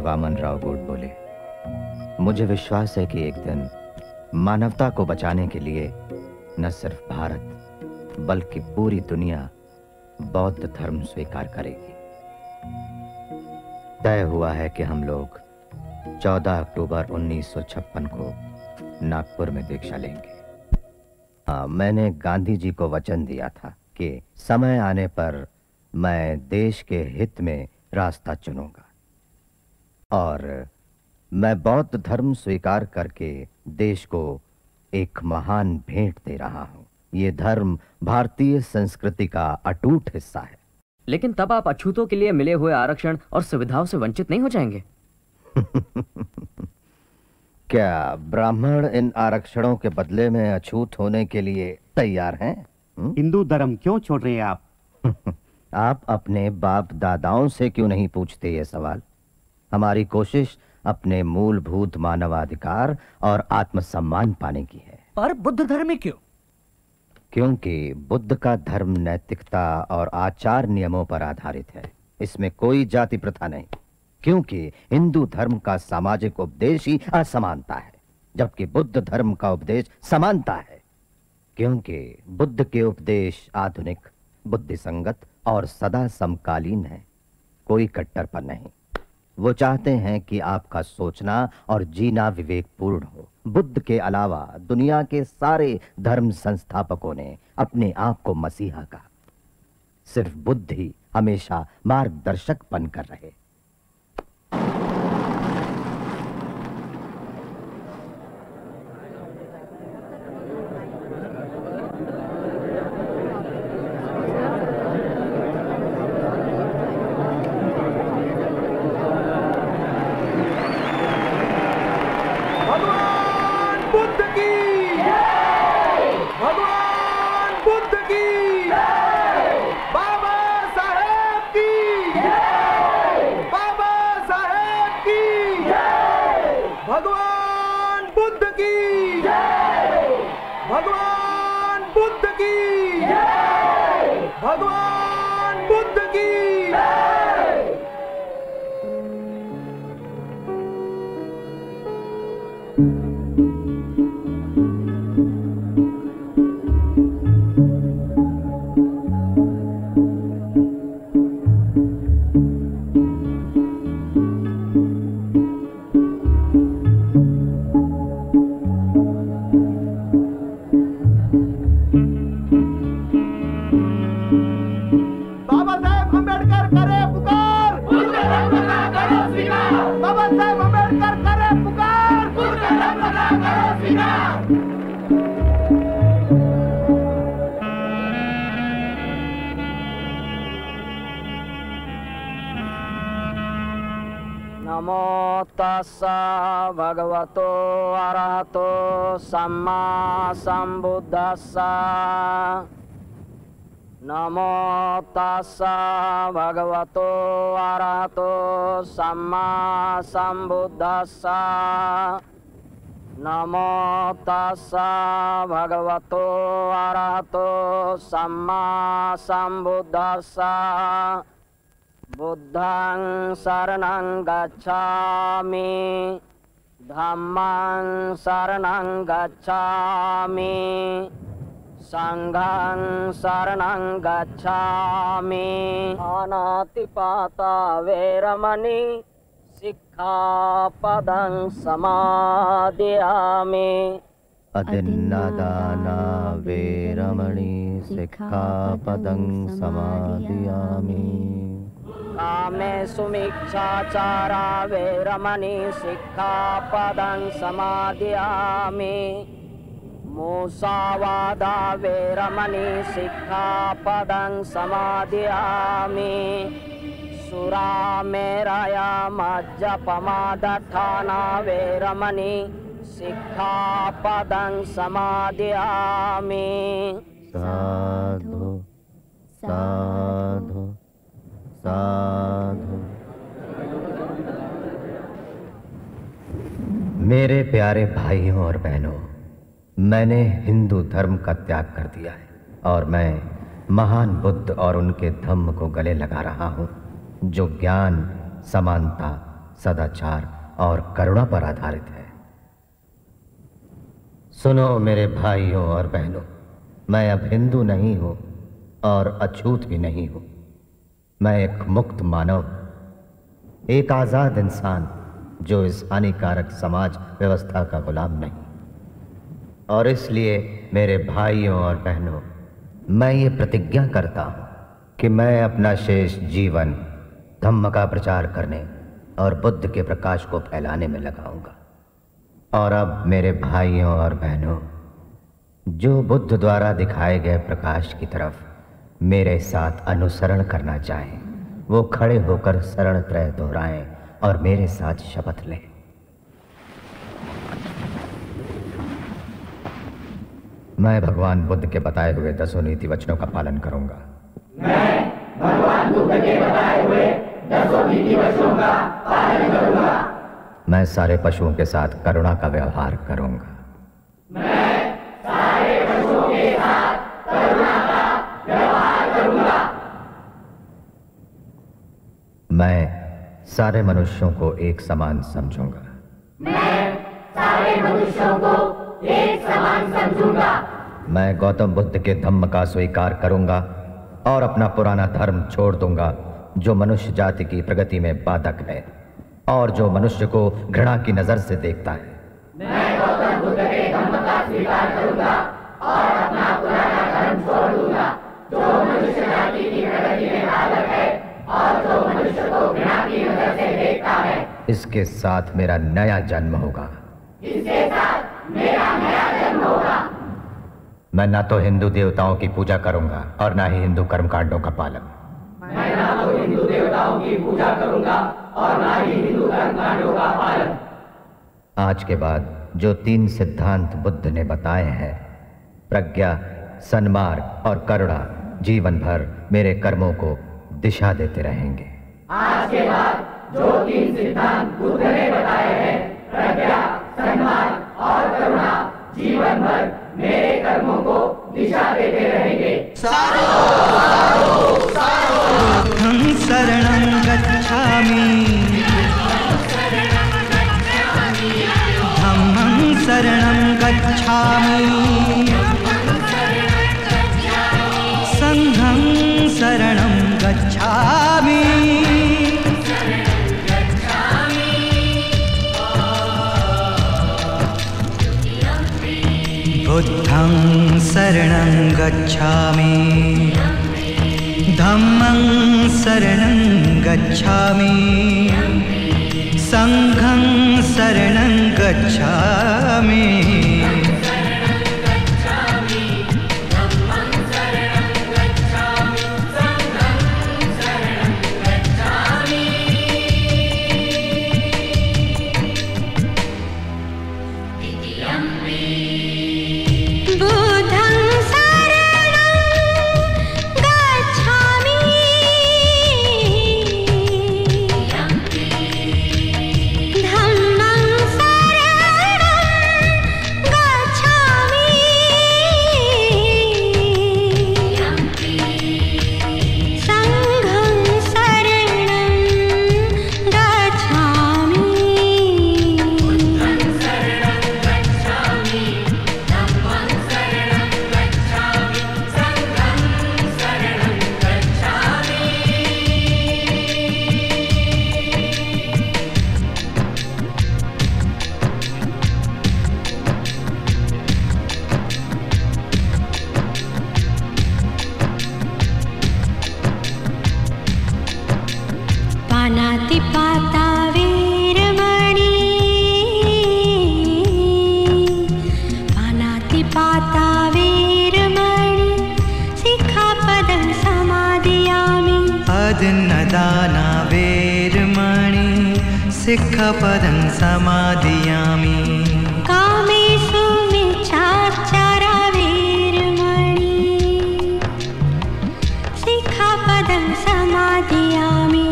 Speaker 12: वामन राव गोड बोले, मुझे विश्वास है कि एक दिन मानवता को बचाने के लिए न सिर्फ भारत बल्कि पूरी दुनिया बौद्ध धर्म स्वीकार करेगी। तय हुआ है कि हम लोग 14 अक्टूबर 1956 को नागपुर में दीक्षा लेंगे। हाँ, मैंने गांधी जी को वचन दिया था कि समय आने पर मैं देश के हित में रास्ता चुनूंगा और मैं बौद्ध धर्म स्वीकार करके देश को एक महान भेंट दे रहा हूं। ये धर्म भारतीय संस्कृति का अटूट हिस्सा है।
Speaker 8: लेकिन तब आप अछूतों के लिए मिले हुए आरक्षण और सुविधाओं से वंचित नहीं हो जाएंगे?
Speaker 12: क्या ब्राह्मण इन आरक्षणों के बदले में अछूत होने के लिए तैयार हैं?
Speaker 11: हिंदू धर्म क्यों छोड़ रहे हैं आप?
Speaker 12: आप अपने बाप दादाओं से क्यों नहीं पूछते ये सवाल? हमारी कोशिश अपने मूलभूत मानवाधिकार और आत्मसम्मान पाने की है।
Speaker 14: पर बुद्ध धर्म में क्यों?
Speaker 12: क्योंकि बुद्ध का धर्म नैतिकता और आचार नियमों पर आधारित है। इसमें कोई जाति प्रथा नहीं। क्योंकि हिंदू धर्म का सामाजिक उपदेश ही असमानता है, जबकि बुद्ध धर्म का उपदेश समानता है। क्योंकि बुद्ध के उपदेश आधुनिक, बुद्धिसंगत और सदा समकालीन है, कोई कट्टरपन नहीं। वो चाहते हैं कि आपका सोचना और जीना विवेकपूर्ण हो। बुद्ध के अलावा दुनिया के सारे धर्म संस्थापकों ने अपने आप को मसीहा कहा। सिर्फ बुद्ध ही हमेशा मार्गदर्शक बनकर रहे।
Speaker 18: भगवान बुद्ध की जय। भगवान बुद्ध की जय। भगवान बुद्ध की जय। बाबा साहेब अम्बेडकर करे पुकार, बुद्ध धर्म का करो स्वीकार। बाबा साहेब अम्बेडकर करे पुकार, बुद्ध धर्म का करो स्वीकार।
Speaker 3: नमो तस्सा भगवतो अरहतो सम्मा संबुद्धस्सा। नमो तस्सा भगवतो अरहतो सम्मा संबुद्धस्सा। नमो तस्सा भगवतो अरहतो सम्मा संबुद्धस्सा। बुद्धं शरणं गच्छामि, धम्मं शरणं गच्छामि, संघं शरणं गच्छामि। अनातिपाता वेरमणि सिक्खापदं समादयामि।
Speaker 12: अदिन्नादाना वेरमणि सिक्खापदं समादयामि।
Speaker 3: कामेषु मिच्छाचारा वेरमणि सिक्खापदं समादयामि। मूसावादा वेरमणि सिक्खापदं समादयामि। सुरामेरय मज्जपमादठाना वेरमणि सिक्खापदं समादयामि।
Speaker 12: साधु साधु साधु। मेरे प्यारे भाइयों और बहनों, मैंने हिंदू धर्म का त्याग कर दिया है और मैं महान बुद्ध और उनके धम्म को गले लगा रहा हूं, जो ज्ञान, समानता, सदाचार और करुणा पर आधारित है। सुनो मेरे भाइयों और बहनों, मैं अब हिंदू नहीं हूं और अछूत भी नहीं हूं। मैं एक मुक्त मानव, एक आजाद इंसान जो इस हानिकारक समाज व्यवस्था का गुलाम नहीं। और इसलिए मेरे भाइयों और बहनों, मैं ये प्रतिज्ञा करता हूं कि मैं अपना शेष जीवन धम्म का प्रचार करने और बुद्ध के प्रकाश को फैलाने में लगाऊंगा। और अब मेरे भाइयों और बहनों, जो बुद्ध द्वारा दिखाए गए प्रकाश की तरफ मेरे साथ अनुसरण करना चाहें, वो खड़े होकर शरण त्रय दोहराएं और मेरे साथ शपथ लें। मैं भगवान बुद्ध के बताए हुए 10 नीति वचनों का पालन करूंगा।
Speaker 18: मैं भगवान बुद्ध के बताए हुए 10 नीति वचनों का पालन करूंगा।
Speaker 12: मैं सारे पशुओं के साथ करुणा का व्यवहार करूंगा।
Speaker 18: मैं सारे पशुओं के साथ करुणा का व्यवहार करूंगा।
Speaker 12: मैं सारे मनुष्यों को एक समान समझूंगा।
Speaker 18: मैं सारे मनुष्यों को एक समान समझूंगा।
Speaker 12: मैं गौतम बुद्ध के धम्म का स्वीकार करूंगा और अपना पुराना धर्म छोड़ दूंगा, जो मनुष्य जाति की प्रगति में बाधक है और जो मनुष्य को घृणा की नजर से देखता है।
Speaker 18: मैं गौतम बुद्ध के धम्म का स्वीकार करूंगा और अपना पुराना धर्म छोड़ दूंगा, जो मनुष्य जाति की प्रगति में बाधक है और जो मनुष्य को घृणा की नजर से देखता है।
Speaker 12: इसके साथ मेरा नया जन्म होगा।
Speaker 18: इसके साथ मेरा नया जन्म होगा।
Speaker 12: मैं ना तो हिंदू देवताओं की पूजा करूंगा और ना ही हिंदू कर्मकांडों का पालन।
Speaker 18: मैं ना तो हिंदू देवताओं की पूजा करूंगा और ना ही हिंदू कर्मकांडों का पालन।
Speaker 12: आज के बाद जो 3 सिद्धांत बुद्ध ने बताए हैं, प्रज्ञा, सन्मार्ग और करुणा, जीवन भर मेरे कर्मों को दिशा देते रहेंगे।
Speaker 18: आज के बाद जो 3 सिद्धांत बुद्ध ने बताए हैं, प्रज्ञा, जीवन भर मेरे कर्मों को दिशा देते रहेंगे।
Speaker 4: बुद्धं शरणं गच्छामि, धम्मं शरणं गच्छामि, संघं शरणं गच्छामि। बुद्धं शरणं गच्छामि, धम्मं शरणं गच्छामि, संघं शरणं गच्छामि।
Speaker 9: पानातिपाता वीरमणि, पानातिपाता वीरमणि, सिक्खापदं समादयामि।
Speaker 4: अदन्नदाना वीरमणि, सिक्खापदं समादयामि।
Speaker 9: कामेषु मिच्छाचारा वीरमणि, सिक्खापदं समादयामि।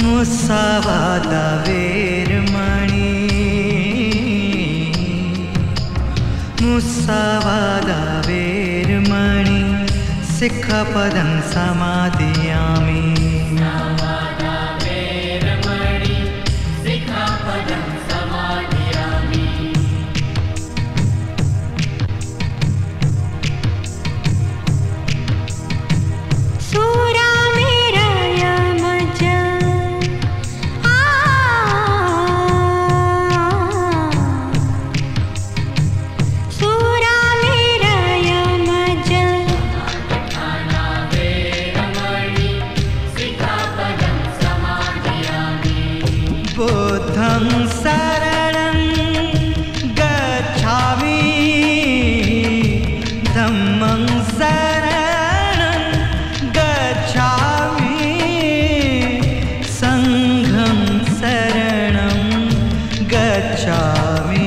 Speaker 4: मुसावादा वीरमणि, मुसावादा वीरमणि, सिक्खापदं समादयामि। बुद्धं शरणं गच्छामि, धम्मं शरणं गच्छामि, संघं शरणं गच्छामि।